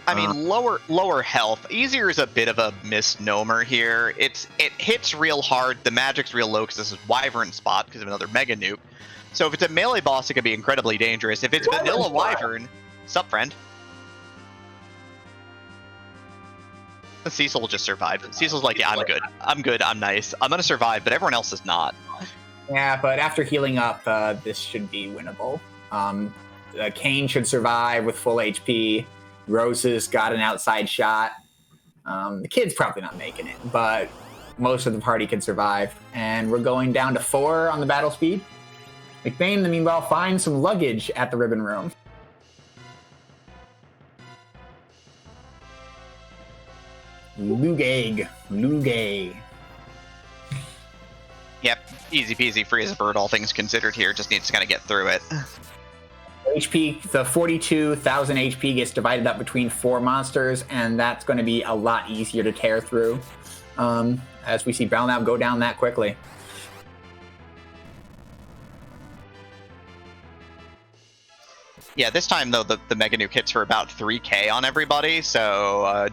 I mean, lower health. Easier is a bit of a misnomer here. It hits real hard. The magic's real low because this is Wyvern spot because of another Mega Nuke. So if it's a melee boss, it can be incredibly dangerous. If it's vanilla Wyvern, sup, friend? Cecil will just survive. Cecil's like, yeah, I'm good, I'm nice. I'm gonna survive, but everyone else is not. Yeah, but after healing up, this should be winnable. Kane should survive with full HP. Rose's got an outside shot. The kid's probably not making it, but most of the party can survive. And we're going down to 4 on the battle speed. McBain, in the meanwhile, finds some luggage at the ribbon room. Lugag. Yep, easy peasy, free as a bird, all things considered here. Just needs to kind of get through it. HP, the 42,000 HP gets divided up between 4 monsters, and that's going to be a lot easier to tear through. As we see Brownlow go down that quickly. Yeah, this time, though, the Mega Nuke hits for about 3k on everybody, so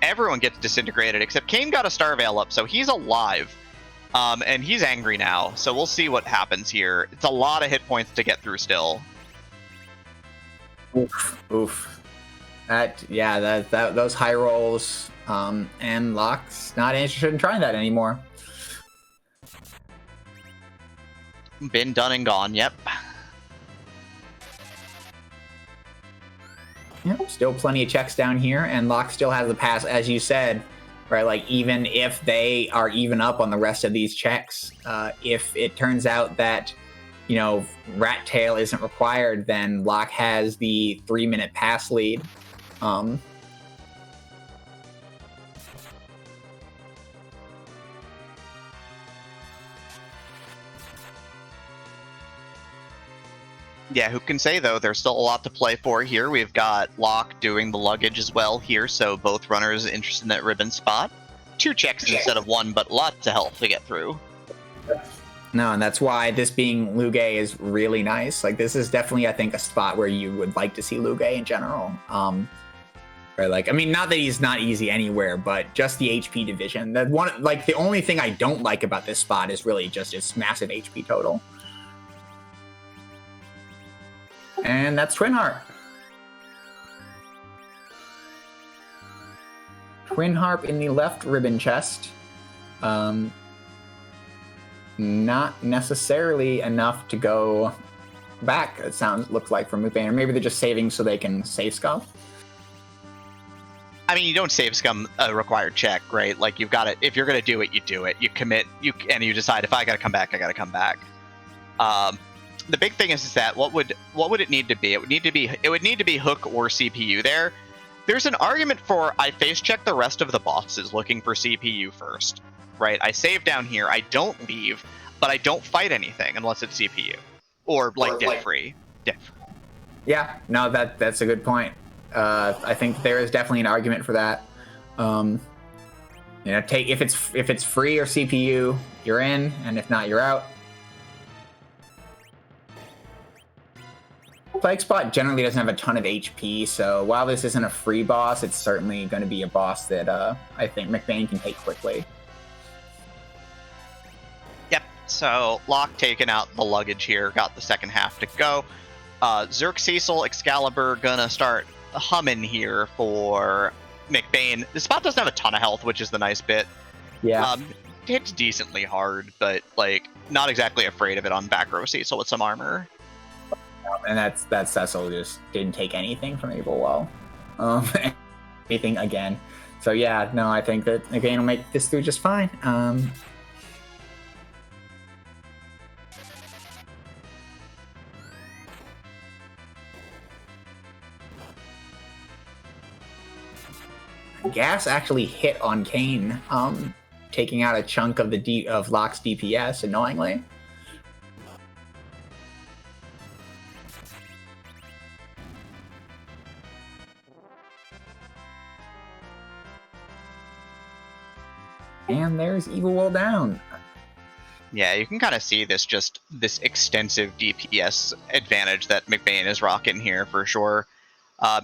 everyone gets disintegrated, except Kane got a Star Veil up, so he's alive. And he's angry now, so we'll see what happens here. It's a lot of hit points to get through still. Oof. Those high rolls And Locke's not interested in trying that anymore. Been done and gone, yep. Yep, still plenty of checks down here, and Locke still has the pass, as you said, right? Like, even if they are even up on the rest of these checks, if it turns out that, you know, Rat Tail isn't required, then Locke has the 3-minute pass lead. Yeah, who can say, though? There's still a lot to play for here. We've got Locke doing the luggage as well here, so both runners interested in that ribbon spot. 2 checks instead of 1, but lots of health to get through. No, and that's why this being Luge is really nice. Like, this is definitely, I think, a spot where you would like to see Luge in general. Right, like, I mean, not that he's not easy anywhere, but just the HP division. That one, like, the only thing I don't like about this spot is really just its massive HP total. And that's Twin Harp. Twin Harp in the left ribbon chest. Not necessarily enough to go back, it looks like, from McBain. Or maybe they're just saving so they can save scum. I mean, you don't save scum a required check, right? Like, you've got it. If you're going to do it, you do it. You commit, and you decide, if I got to come back, I got to come back. The big thing is that what would it need to be? It would need to be hook or CPU there. There's an argument for I face check the rest of the bosses looking for CPU first, right? I save down here, I don't leave, but I don't fight anything unless it's CPU or like death free. Yeah, no, that's a good point. I think there is definitely an argument for that. You know, take if it's free or CPU, you're in, and if not, you're out. Plague Spot generally doesn't have a ton of HP, so while this isn't a free boss, it's certainly going to be a boss that I think McBain can take quickly. Yep, so Locke taking out the luggage here, got the second half to go. Zerk, Cecil, Excalibur gonna start humming here for McBain. The spot doesn't have a ton of health, which is the nice bit. Yeah. Hits decently hard, but like not exactly afraid of it on back row Cecil with some armor. And that Cecil just didn't take anything from Evil Wall. Anything again. So yeah, no, I think that McBain will make this through just fine. Gas actually hit on Kane, taking out a chunk of of Locke's DPS, annoyingly. And there's Evil Wall down. Yeah, you can kind of see this extensive DPS advantage that McBain is rocking here for sure.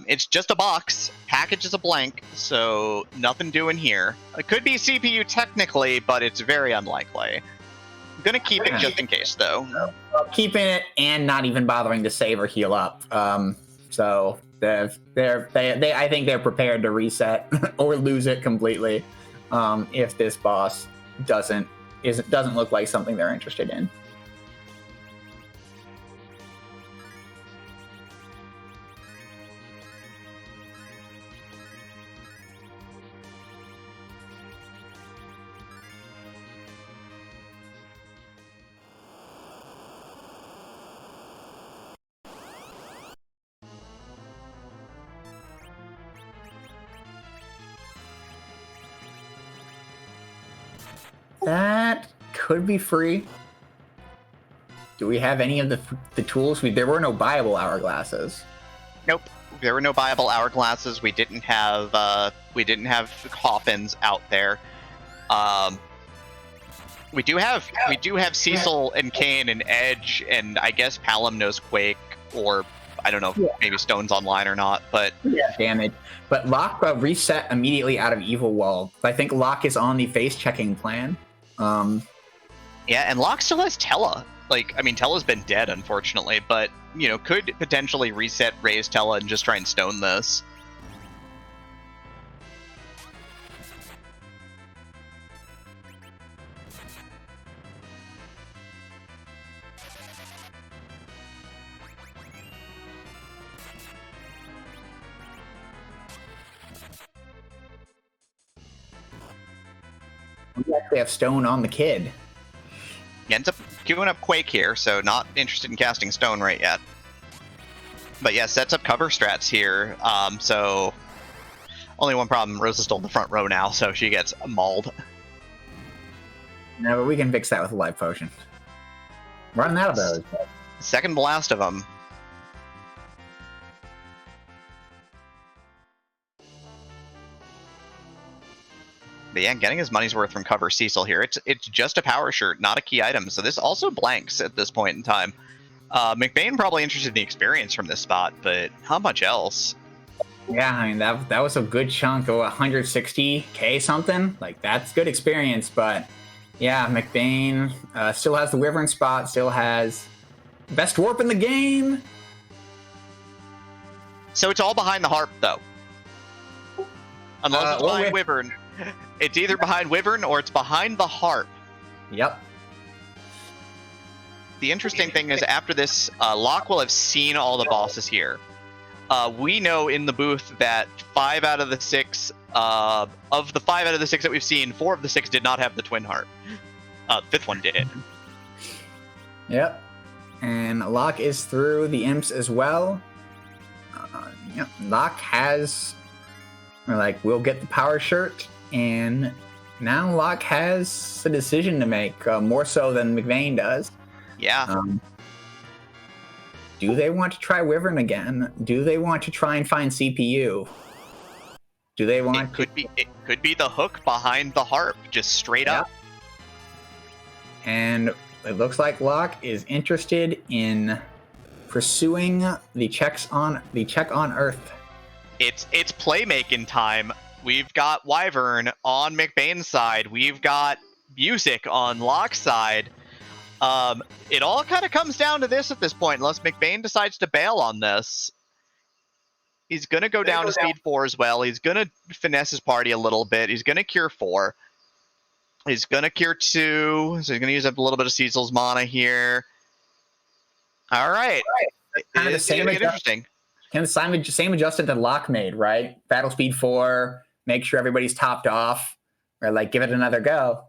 It's just a box. Package is a blank, so nothing doing here. It could be CPU technically, but it's very unlikely. I'm gonna keep it just in case, though. Keeping it and not even bothering to save or heal up. So I think they're prepared to reset or lose it completely if this boss doesn't look like something they're interested in. That could be free. Do we have any of the tools? There were no buyable hourglasses. Nope, there were no buyable hourglasses. We didn't have coffins out there. We do have Cecil and Kane and Edge, and I guess Palom knows Quake, or I don't know, maybe Stone's online or not, but damage. But Locke reset immediately out of Evil Wall. I think Locke is on the face checking plan. Yeah, and Locke still has Tella. Like, I mean, Tella's been dead, unfortunately, but, you know, could potentially reset, raise Tella, and just try and stone this. We actually have stone on the kid. He ends up queuing up Quake here, so not interested in casting Stone right yet. But yeah, sets up cover strats here. So only one problem: Rosa stole the front row now, so she gets mauled. No, but we can fix that with a life potion. Run out of those. Second blast of them. But yeah, getting his money's worth from cover Cecil here. It's just a power shirt, not a key item. So this also blanks at this point in time. McBain probably interested in the experience from this spot, but not much else. Yeah, I mean that was a good chunk of 160k something. Like that's good experience, but yeah, McBain still has the Wyvern spot, still has best warp in the game. So it's all behind the harp, though. Unless it's behind Wyvern. It's either behind Wyvern or it's behind the harp. Yep. The interesting thing is after this, Locke will have seen all the bosses here. We know in the booth that 5 out of the 6, of the 5 out of the 6 that we've seen, 4 of the 6 did not have the twin harp. 5th one did. Yep. And Locke is through the imps as well. Yep. Locke has, we'll get the power shirt, and now Locke has a decision to make, more so than McBain does. Yeah. Do they want to try Wyvern again? Do they want to try and find CPU? Do they want? It could be the hook behind the harp, just straight up. And it looks like Locke is interested in pursuing the check on Earth. It's playmaking time. We've got Wyvern on McBain's side. We've got music on Locke's side. It all kind of comes down to this at this point, unless McBain decides to bail on this. He's going to go down to speed 4 as well. He's going to finesse his party a little bit. He's going to cure 4. He's going to cure 2. So he's going to use up a little bit of Cecil's mana here. All right. Kind of the same interesting. Kind of the same adjustment that Locke made, right? Battle speed 4, make sure everybody's topped off, or give it another go.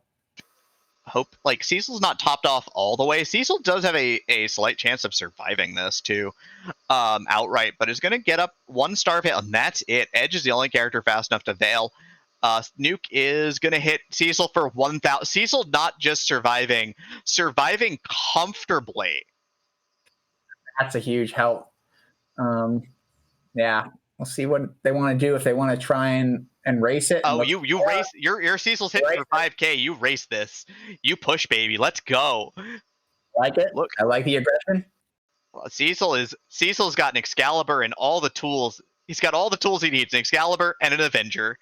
Hope Cecil's not topped off all the way. Cecil does have a slight chance of surviving this too, outright, but is going to get up 1 star Veil, and that's it. Edge is the only character fast enough to Veil. Nuke is going to hit Cecil for 1,000. Cecil not just surviving comfortably. That's a huge help. Yeah, we'll see what they want to do, if they want to try and race it. Oh, you race your Cecil's hitting for 5k. You race this. You push, baby. Let's go. Like it. Look, I like the aggression. Cecil's got an Excalibur and all the tools. He's got all the tools he needs: an Excalibur and an Avenger.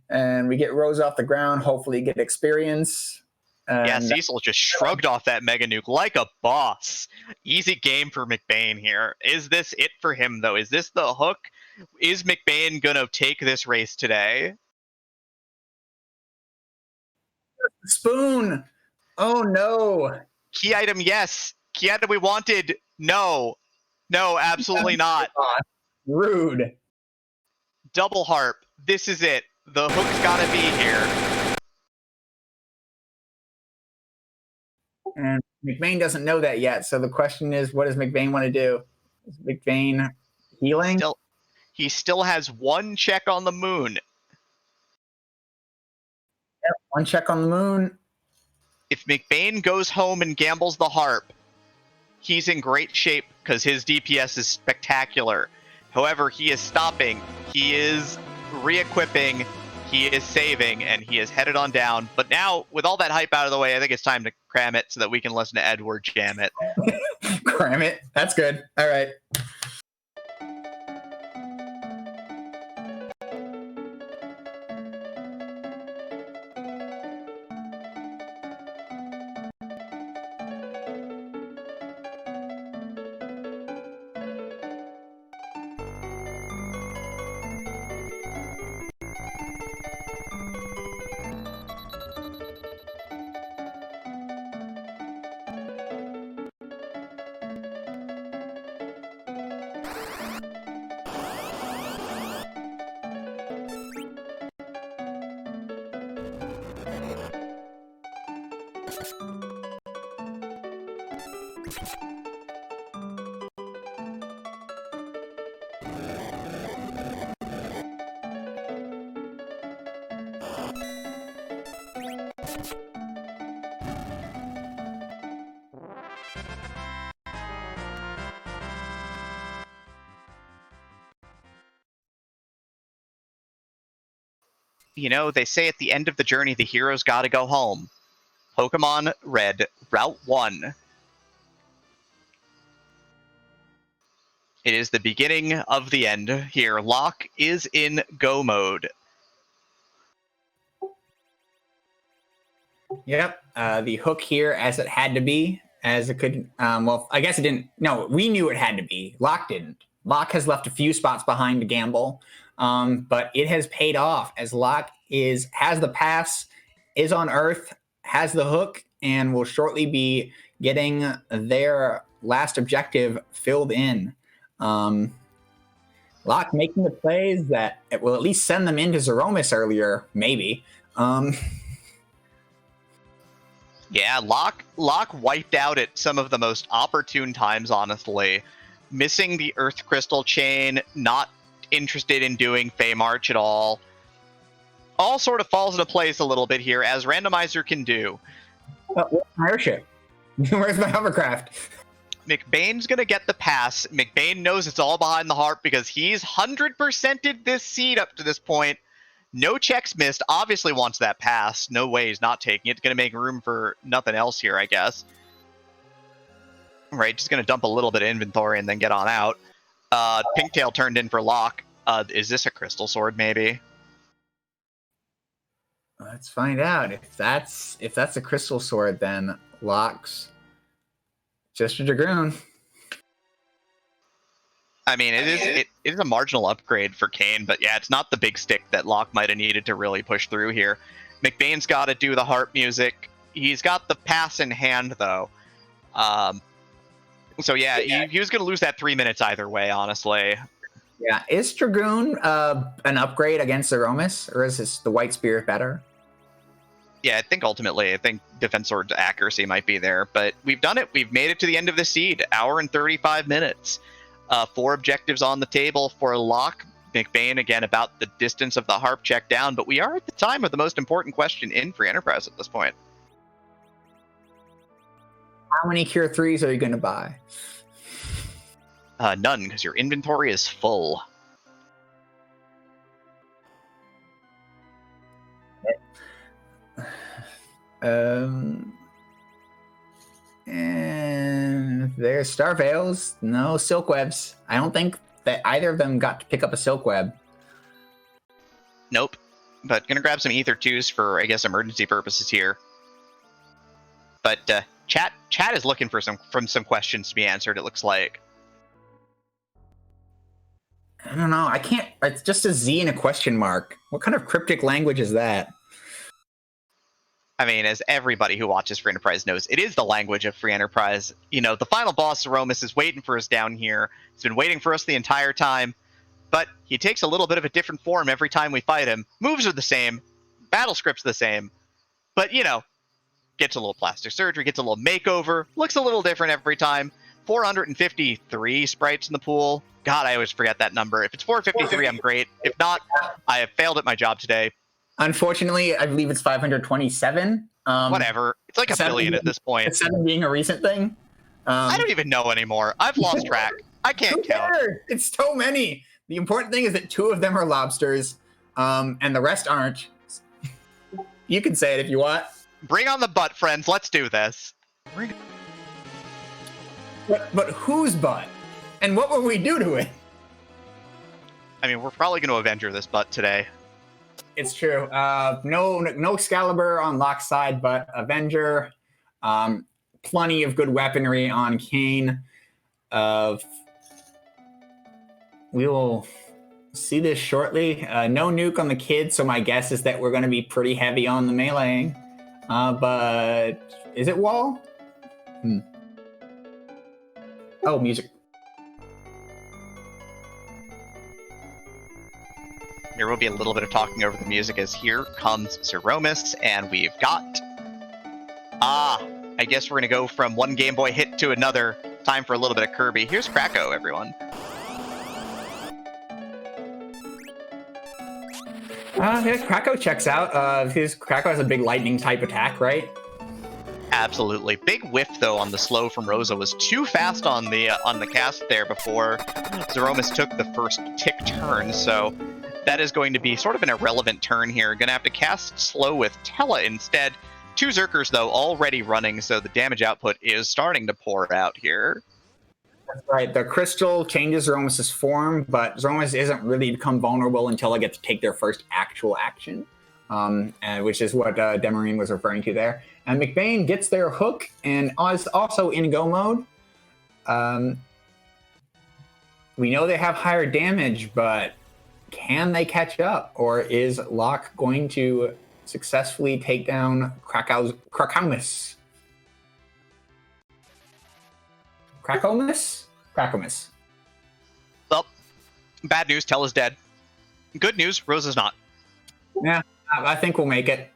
And we get Rose off the ground. Hopefully, get experience. Yeah, Cecil just shrugged off that Mega Nuke like a boss. Easy game for McBain here. Is this it for him, though? Is this the hook? Is McBain going to take this race today? Spoon! Oh, no. Key item, yes. Key item we wanted, no. No, absolutely not. Rude. Double harp. This is it. The hook's got to be here. And McBain doesn't know that yet. So the question is, what does McBain want to do? Is McBain healing? He still has 1 check on the moon. Yep, 1 check on the moon. If McBain goes home and gambles the harp, he's in great shape because his DPS is spectacular. However, he is stopping. He is re-equipping. He is saving, and he is headed on down. But now, with all that hype out of the way, I think it's time to cram it so that we can listen to Edward jam it. Cram it. That's good. All right. You know, they say at the end of the journey, the hero's got to go home. Pokemon Red, Route 1. It is the beginning of the end here. Locke is in go mode. Yep, the hook here as it had to be, as it could. Well, I guess it didn't. No, we knew it had to be. Locke didn't. Locke has left a few spots behind to gamble, but it has paid off as Locke has the pass, is on Earth, has the hook, and will shortly be getting their last objective filled in. Locke making the plays that it will at least send them into Zeromus earlier, maybe. Yeah, Locke wiped out at some of the most opportune times, honestly. Missing the Earth Crystal Chain, not interested in doing Feymarch at all. All sort of falls into place a little bit here, as Randomizer can do. Where's my airship? Where's my hovercraft? McBain's going to get the pass. McBain knows it's all behind the heart because he's 100%ed this seed up to this point. No checks missed. Obviously wants that pass. No way he's not taking it. It's going to make room for nothing else here, I guess. Right, just going to dump a little bit of inventory and then get on out. Pinktail turned in for Locke. Is this a crystal sword, maybe? Let's find out. If that's a crystal sword, then Locke's just a Dragoon. I mean, it is a marginal upgrade for Kane, but yeah, it's not the big stick that Locke might have needed to really push through here. McBain's got to do the harp music. He's got the pass in hand, though. So yeah, he was going to lose that 3 minutes either way, honestly. Yeah, is Dragoon an upgrade against Zeromus, or is this the White Spirit better? Yeah, I think ultimately, Defense Sword's accuracy might be there, but we've done it. We've made it to the end of the seed. Hour and 35 minutes. 4 objectives on the table for Locke. McBain, again, about the distance of the harp check down, but we are at the time of the most important question in Free Enterprise at this point. How many Cure 3s are you going to buy? None, because your inventory is full. And there's Star Veils, no Silk Webs. I don't think that either of them got to pick up a Silk Web. Nope. But gonna grab some Ether 2s for, I guess, emergency purposes here. But chat is looking for some questions to be answered, it looks like. I don't know. I can't. It's just a Z and a question mark. What kind of cryptic language is that? I mean, as everybody who watches Free Enterprise knows, it is the language of Free Enterprise. You know, the final boss, Zeromus, is waiting for us down here. He's been waiting for us the entire time. But he takes a little bit of a different form every time we fight him. Moves are the same. Battle script's the same. But, you know, gets a little plastic surgery, gets a little makeover. Looks a little different every time. 453 sprites in the pool. God, I always forget that number. If it's 453, I'm great. If not, I have failed at my job today. Unfortunately, I believe it's 527. Whatever. It's like a billion at this point. 7 being a recent thing. I don't even know anymore. I've lost track. I can't count. It's so many. The important thing is that 2 of them are lobsters, and the rest aren't. You can say it if you want. Bring on the butt, friends. Let's do this. But whose butt? And what will we do to it? I mean, we're probably going to Avenger this butt today. It's true. No Excalibur on Locke's side, but Avenger. Plenty of good weaponry on Kane. We will see this shortly. No nuke on the kid, so my guess is that we're going to be pretty heavy on the meleeing. But is it wall? Oh, music. There will be a little bit of talking over the music as here comes Zeromus, and we've got... I guess we're going to go from one Game Boy hit to another. Time for a little bit of Kirby. Here's Krakow, everyone. Krakow checks out. Krakow has a big lightning type attack, right? Absolutely. Big whiff, though, on the slow from Rosa. Was too fast on the cast there before Zeromus took the first tick turn, so that is going to be sort of an irrelevant turn here. Going to have to cast slow with Tella instead. 2 Zerkers, though, already running, so the damage output is starting to pour out here. That's right. The crystal changes Zeromus' form, but Zeromus isn't really become vulnerable until they get to take their first actual action, which is what Demarine was referring to there. And McBain gets their hook and is also in go mode. We know they have higher damage, but can they catch up? Or is Locke going to successfully take down Krakowmus? Krakowmus. Well, bad news, Tella's dead. Good news, Rosa's not. Yeah, I think we'll make it.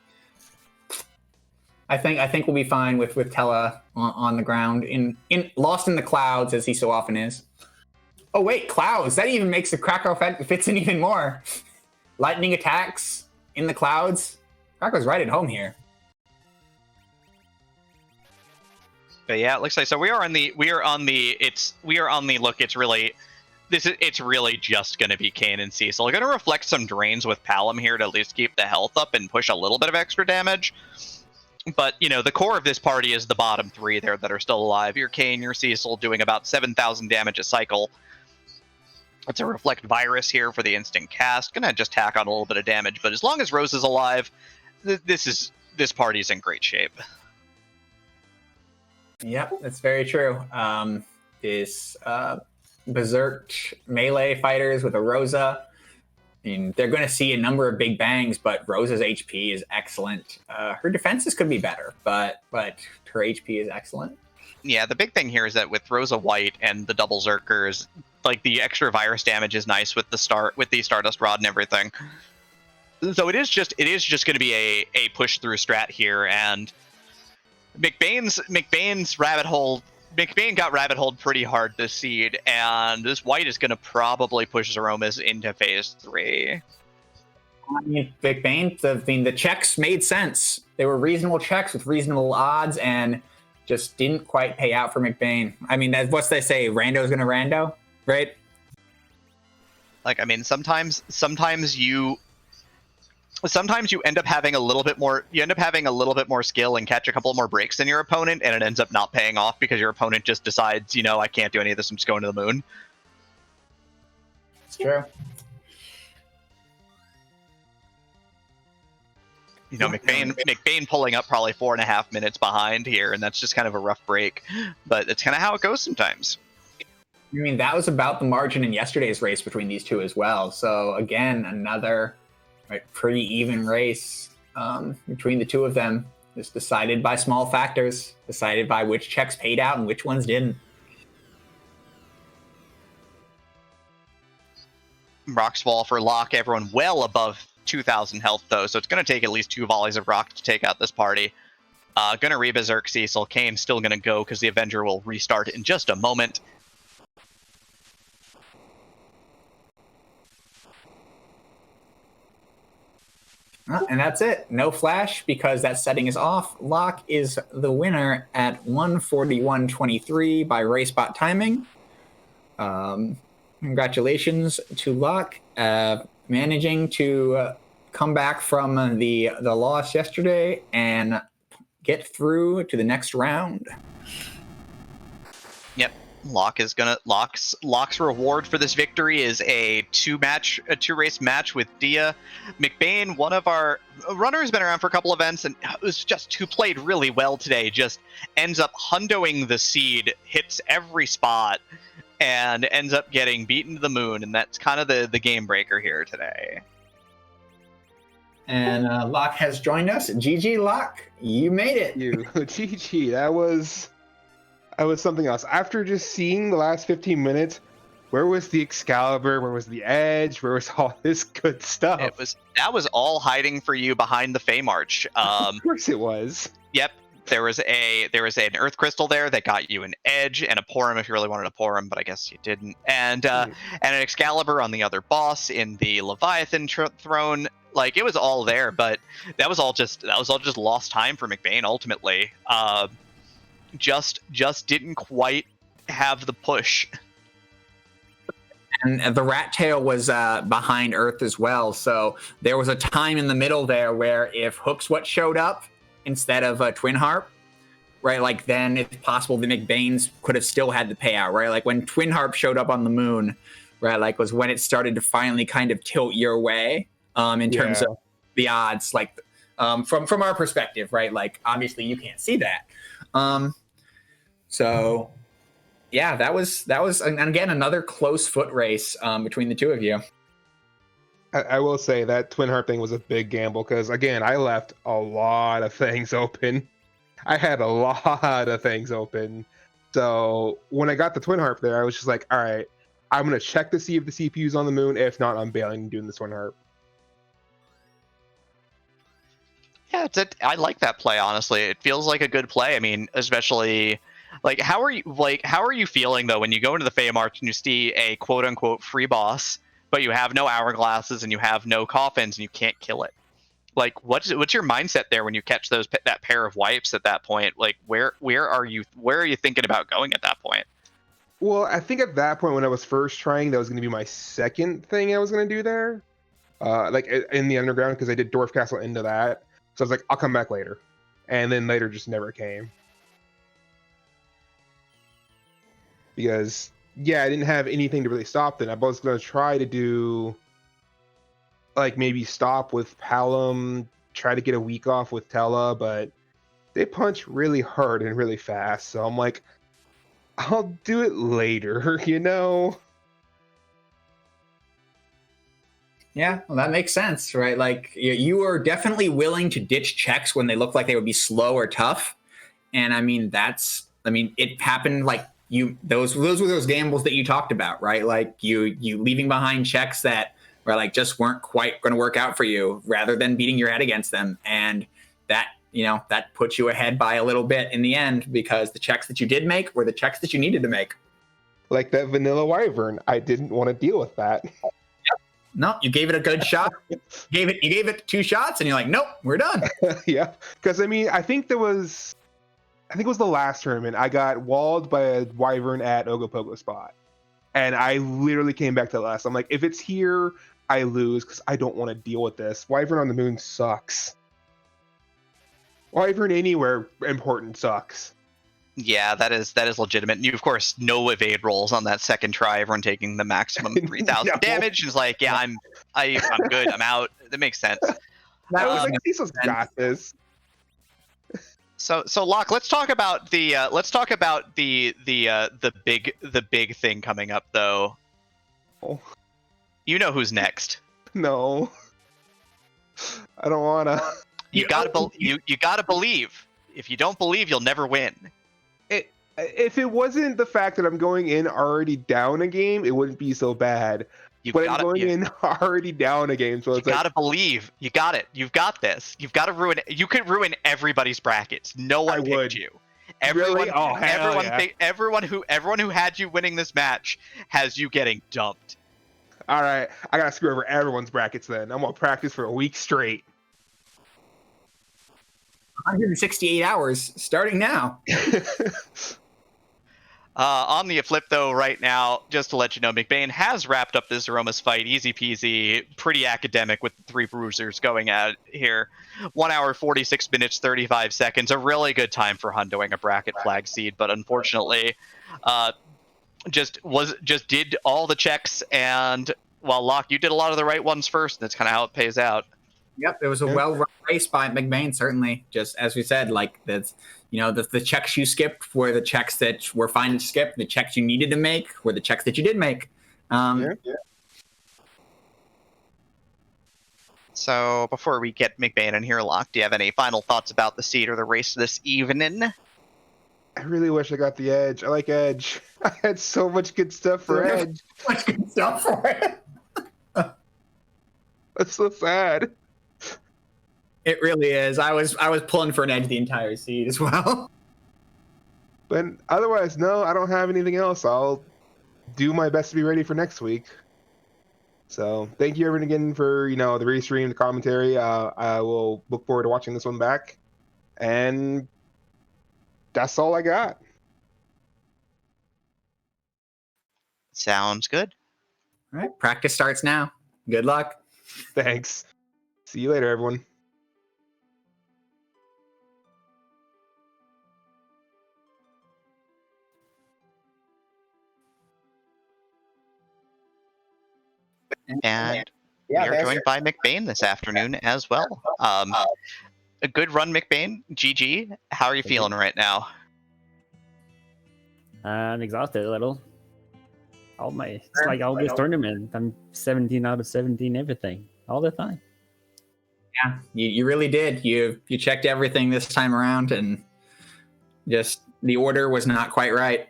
I think we'll be fine with Tella on the ground, lost in the clouds as he so often is. Oh wait, clouds! That even makes the Krakow fits in even more. Lightning attacks in the clouds. Krakow's right at home here. But yeah, it looks like so. We are on the look. It's really just going to be Kane and Cecil. We're going to reflect some drains with Palom here to at least keep the health up and push a little bit of extra damage. But, you know, the core of this party is the bottom 3 there that are still alive. Your Kane, your Cecil doing about 7,000 damage a cycle. It's a Reflect Virus here for the instant cast. Gonna just tack on a little bit of damage, but as long as Rose is alive, this party's in great shape. Yep, that's very true. This Berserk melee fighters with a Rosa, I mean, they're going to see a number of big bangs, but Rosa's HP is excellent. Her defenses could be better, but her HP is excellent. Yeah, the big thing here is that with Rosa White and the double Zerkers, like the extra virus damage is nice with the Stardust Rod and everything. So it is just going to be a push through strat here, and McBain's rabbit hole. McBain got rabbit holed pretty hard this seed, and this White is going to probably push Zeromus into phase 3. I mean, McBain, the checks made sense. They were reasonable checks with reasonable odds, and just didn't quite pay out for McBain. I mean, that's what they say, rando's going to rando, right? Like, I mean, sometimes you end up having a little bit more skill and catch a couple more breaks than your opponent, and it ends up not paying off because your opponent just decides, I can't do any of this, I'm just going to the moon. It's true. McBain pulling up probably 4.5 minutes behind here, and that's just kind of a rough break, but it's kind of how it goes sometimes. I mean, that was about the margin in yesterday's race between these two as well. So again, another pretty even race between the two of them. Just decided by small factors, decided by which checks paid out and which ones didn't. Rocksfall for Locke, everyone well above 2,000 health though, so it's going to take at least 2 volleys of rock to take out this party. Gonna re-berserk Cecil. Kane's still going to go because the Avenger will restart in just a moment. And that's it. No flash because that setting is off. Locke is the winner at 141.23 by RaceBot timing. Congratulations to Locke managing to come back from the loss yesterday and get through to the next round. Yep. Locke's reward for this victory is a 2-race match with Dia. McBain, one of our runners, been around for a couple events and who played really well today, just ends up hundoing the seed, hits every spot, and ends up getting beaten to the moon, and that's kind of the game breaker here today. And Locke has joined us. GG, Locke, you made it. GG, that was something else. After just seeing the last 15 minutes Where was the Excalibur? Where was the Edge? Where was all this good stuff? That was all hiding for you behind the Fame Arch. Of course it was. Yep. There was an Earth Crystal there that got you an Edge and a Porum if you really wanted a Porum, but I guess you didn't. And an Excalibur on the other boss in the Leviathan throne. Like, it was all there, but that was all just lost time for McBain ultimately. Just didn't quite have the push. And the Rat Tail was behind Earth as well, so there was a time in the middle there where if Hook's what showed up instead of Twin Harp, right, like then it's possible the McBains could have still had the payout, right? Like when Twin Harp showed up on the moon, right, like was when it started to finally kind of tilt your way in terms of the odds, like from our perspective, right? Like obviously you can't see that. So yeah, that was and again another close foot race between the two of you. I will say that Twin Harp thing was a big gamble because, again, I left a lot of things open. I had a lot of things open. So when I got the Twin Harp there, I was just like, all right, I'm going to check to see if the CPU's on the moon. If not, I'm bailing and doing the Twin Harp. Yeah, I like that play, honestly. It feels like a good play. I mean, especially... Like, how are you feeling, though, when you go into the Fame Arch and you see a quote-unquote free boss, but you have no hourglasses and you have no coffins and you can't kill it? Like, what's your mindset there when you catch that pair of wipes at that point? Like, where are you thinking about going at that point? Well, I think at that point when I was first trying, that was going to be my second thing I was going to do there, like in the underground, because I did Dwarf Castle into that. So I was like, I'll come back later, and then later just never came. Because, yeah, I didn't have anything to really stop then. I was going to try to do, like, maybe stop with Palom, try to get a week off with Tella, but they punch really hard and really fast. So I'm like, I'll do it later, you know? Yeah, well, that makes sense, right? Like, you were definitely willing to ditch checks when they looked like they would be slow or tough. And, I mean, it happened, like, those were those gambles that you talked about, right? Like you leaving behind checks that were like just weren't quite going to work out for you, rather than beating your head against them, and that that put you ahead by a little bit in the end because the checks that you did make were the checks that you needed to make. Like that vanilla wyvern, I didn't want to deal with that. Yep. No, you gave it a good shot. You gave it 2 shots, and you're like, nope, we're done. Yeah, because I mean, I think it was the last tournament. I got walled by a wyvern at Ogopogo spot. And I literally came back to the last. I'm like, if it's here, I lose because I don't want to deal with this. Wyvern on the moon sucks. Wyvern anywhere important sucks. Yeah, that is legitimate. And you, of course, no evade rolls on that second try. Everyone taking the maximum 3,000 damage. And it's like, yeah, I'm good. I'm out. That makes sense. I was like, Cecil's got this. So Locke, let's talk about the big thing coming up though. Oh. You know who's next. No. I don't wanna. You gotta believe. If you don't believe, you'll never win. If it wasn't the fact that I'm going in already down a game, it wouldn't be so bad. But I'm going in already down a game, so it's gotta believe. You got it. You've got this. You've got to ruin it. You could ruin everybody's brackets. No one picked you. Everyone, really? Oh, everyone who had you winning this match has you getting dumped. All right, I gotta screw over everyone's brackets then. I'm gonna practice for a week straight. 168 hours starting now. On the flip, though, right now, just to let you know, McBain has wrapped up this Aromas fight. Easy peasy, pretty academic with the 3 bruisers going at it here. 1 hour, 46 minutes, 35 seconds. A really good time for hundoing a bracket flag seed, but unfortunately, just did all the checks, and while Locke, you did a lot of the right ones first, and that's kind of how it pays out. Yep, it was a well-run race by McBain, certainly. Just as we said, like that's the checks you skipped were the checks that were fine to skip. The checks you needed to make were the checks that you did make. So before we get McBain in here, Locke, do you have any final thoughts about the seed or the race this evening? I really wish I got the Edge. I like Edge. I had so much good stuff for Edge. Much good stuff for it. That's so sad. It really is. I was pulling for an Edge the entire seed as well. But otherwise, no, I don't have anything else. I'll do my best to be ready for next week. So thank you everyone again for the restream, the commentary. I will look forward to watching this one back. And that's all I got. Sounds good. All right, practice starts now. Good luck. Thanks. See you later, everyone. And we are joined by McBain this afternoon as well. A good run, McBain. GG. How are you feeling right now? I'm exhausted a little. It's like all this tournament. I'm 17 out of 17 everything all the time. Yeah, you really did. You checked everything this time around, and just the order was not quite right.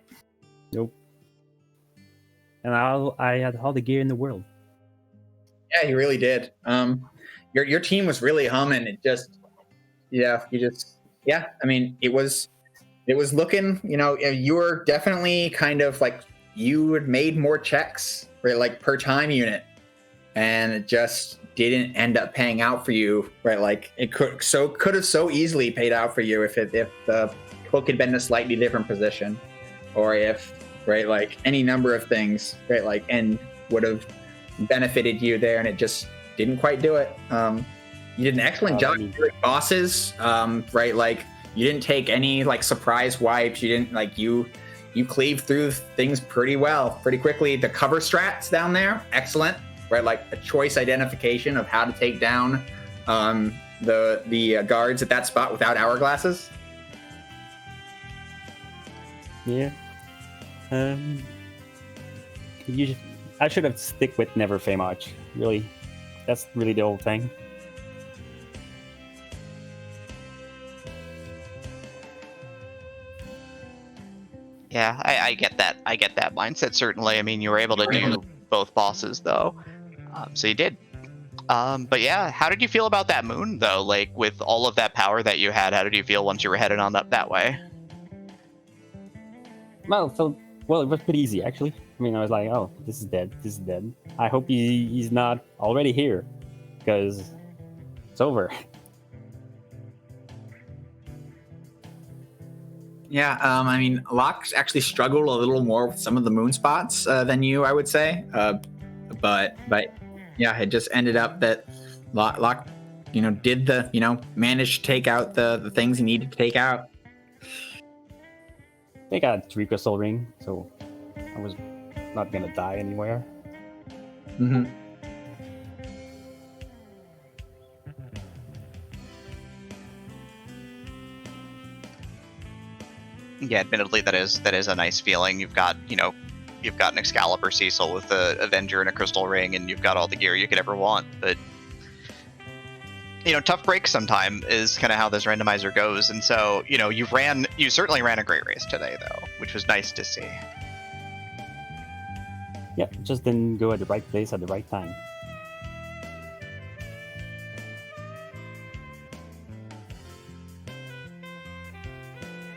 Nope. And I had all the gear in the world. Yeah, you really did. Your team was really humming. It just, I mean, it was looking, you were definitely kind of like, you had made more checks, right, like per time unit, and it just didn't end up paying out for you, right? Like it could have so easily paid out for you if the hook had been in a slightly different position, or if, right, like any number of things, right, like, and would have benefited you there, and it just didn't quite do it. You did an excellent job with bosses, right? Like you didn't take any like surprise wipes. You didn't like you cleaved through things pretty well, pretty quickly. The cover strats down there, excellent, right? Like a choice identification of how to take down the guards at that spot without hourglasses. Yeah. I should have stick with never fey much. Really, that's really the old thing. Yeah, I get that. I get that mindset, certainly. I mean, you were able to do both bosses, though. So you did. But yeah, how did you feel about that moon, though? Like, with all of that power that you had, how did you feel once you were headed on up that way? Well, it was pretty easy, actually. I mean, I was like, oh, this is dead. This is dead. I hope he's not already here, because it's over. Yeah, I mean, Locke actually struggled a little more with some of the moon spots than you, I would say. But yeah, it just ended up that Locke, did managed to take out the things he needed to take out. They got 3 crystal ring, so I was not gonna die anywhere. Mm-hmm. Yeah, admittedly, that is a nice feeling. You've got an Excalibur Cecil with the Avenger and a crystal ring, and you've got all the gear you could ever want. But tough break sometime is kind of how this randomizer goes. And so, you certainly ran a great race today, though, which was nice to see. Yeah, just didn't go at the right place at the right time.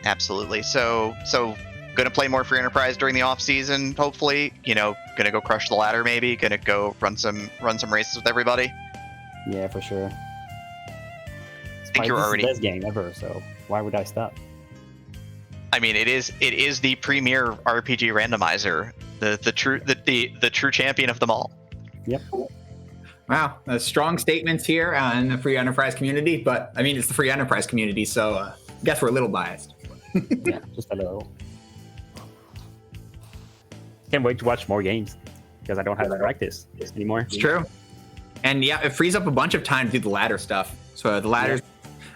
Absolutely. So gonna play more Free Enterprise during the off season, hopefully. Gonna go crush the ladder, maybe. Gonna go run some races with everybody. Yeah, for sure. I think you're already the best game ever, so why would I stop? I mean, it is the premier RPG randomizer, the true champion of them all. Yep. Wow, strong statements here in the Free Enterprise community, but I mean, it's the Free Enterprise community, so I guess we're a little biased. Yeah, just a little. Can't wait to watch more games because I don't have to practice anymore. It's true. And yeah, it frees up a bunch of time to do the ladder stuff. So the ladders,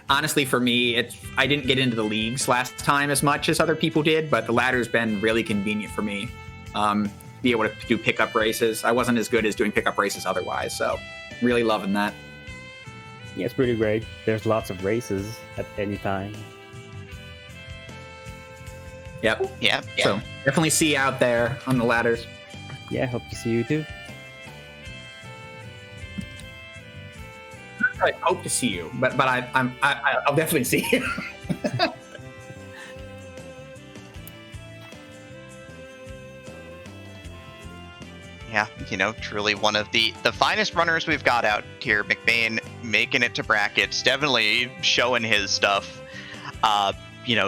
honestly, for me, I didn't get into the leagues last time as much as other people did, but the ladder's been really convenient for me. Be able to do pickup races. I wasn't as good as doing pickup races otherwise, so really loving that. Yeah, it's pretty great. There's lots of races at any time. Yep. Yeah. So definitely see you out there on the ladders. Yeah, hope to see you too. I hope to see you, but I'll definitely see you. Yeah, truly one of the finest runners we've got out here. McBain making it to brackets, definitely showing his stuff.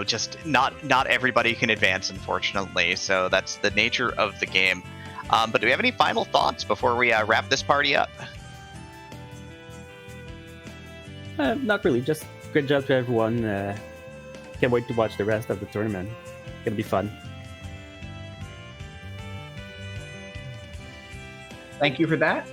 Just not everybody can advance, unfortunately. So that's the nature of the game. But do we have any final thoughts before we wrap this party up? Not really. Just good job to everyone. Can't wait to watch the rest of the tournament. Gonna be fun. Thank you for that.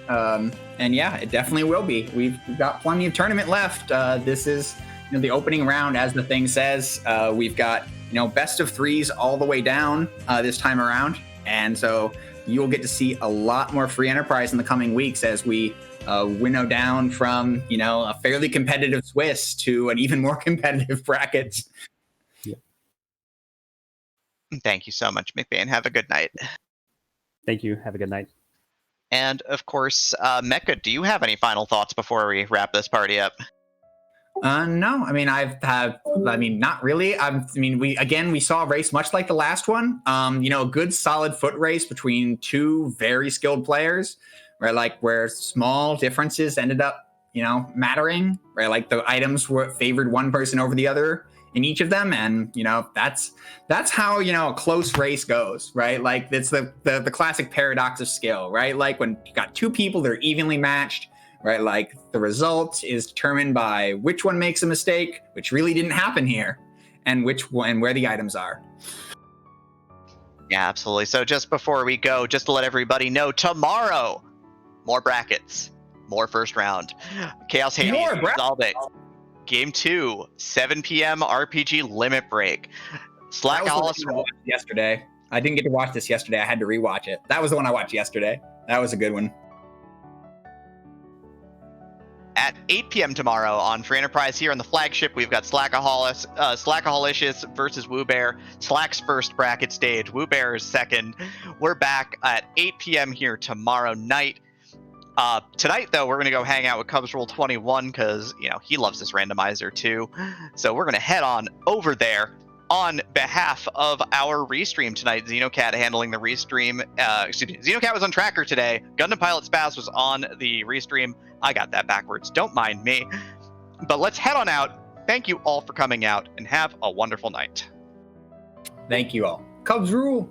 And yeah, it definitely will be. We've got plenty of tournament left. This is the opening round, as the thing says. We've got best of threes all the way down this time around, and so you'll get to see a lot more free enterprise in the coming weeks as we winnow down from a fairly competitive Swiss to an even more competitive brackets. Yeah. Thank you so much, McBain. Have a good night. Thank you. Have a good night. And of course, Mecca, do you have any final thoughts before we wrap this party up? No, I mean, not really. We saw a race much like the last one. A good solid foot race between two very skilled players, right? Where small differences ended up, mattering, right? The items were favored one person over the other in each of them, and that's how a close race goes, right? It's the classic paradox of skill, right? When you got two people that are evenly matched, right? The result is determined by which one makes a mistake, which really didn't happen here, and where the items are. Yeah, absolutely. So just before we go, just to let everybody know, tomorrow, more brackets, more first round. Chaos Hades all day. Game 2, 7 p.m. RPG limit break. Slack Hollis yesterday. I didn't get to watch this yesterday. I had to rewatch it. That was the one I watched yesterday. That was a good one. At 8 p.m. tomorrow on Free Enterprise here on the flagship, we've got Slackaholicious versus Woobear. Slack's first bracket stage, Woobear's second. We're back at 8 p.m. here tomorrow night. Tonight, though, we're going to go hang out with Cubs Roll 21 because, he loves this randomizer too. So we're going to head on over there on behalf of our restream tonight. Xenocat handling the restream. Xenocat was on tracker today. Gundam Pilot Spaz was on the restream. I got that backwards. Don't mind me. But let's head on out. Thank you all for coming out and have a wonderful night. Thank you all. Cubs rule.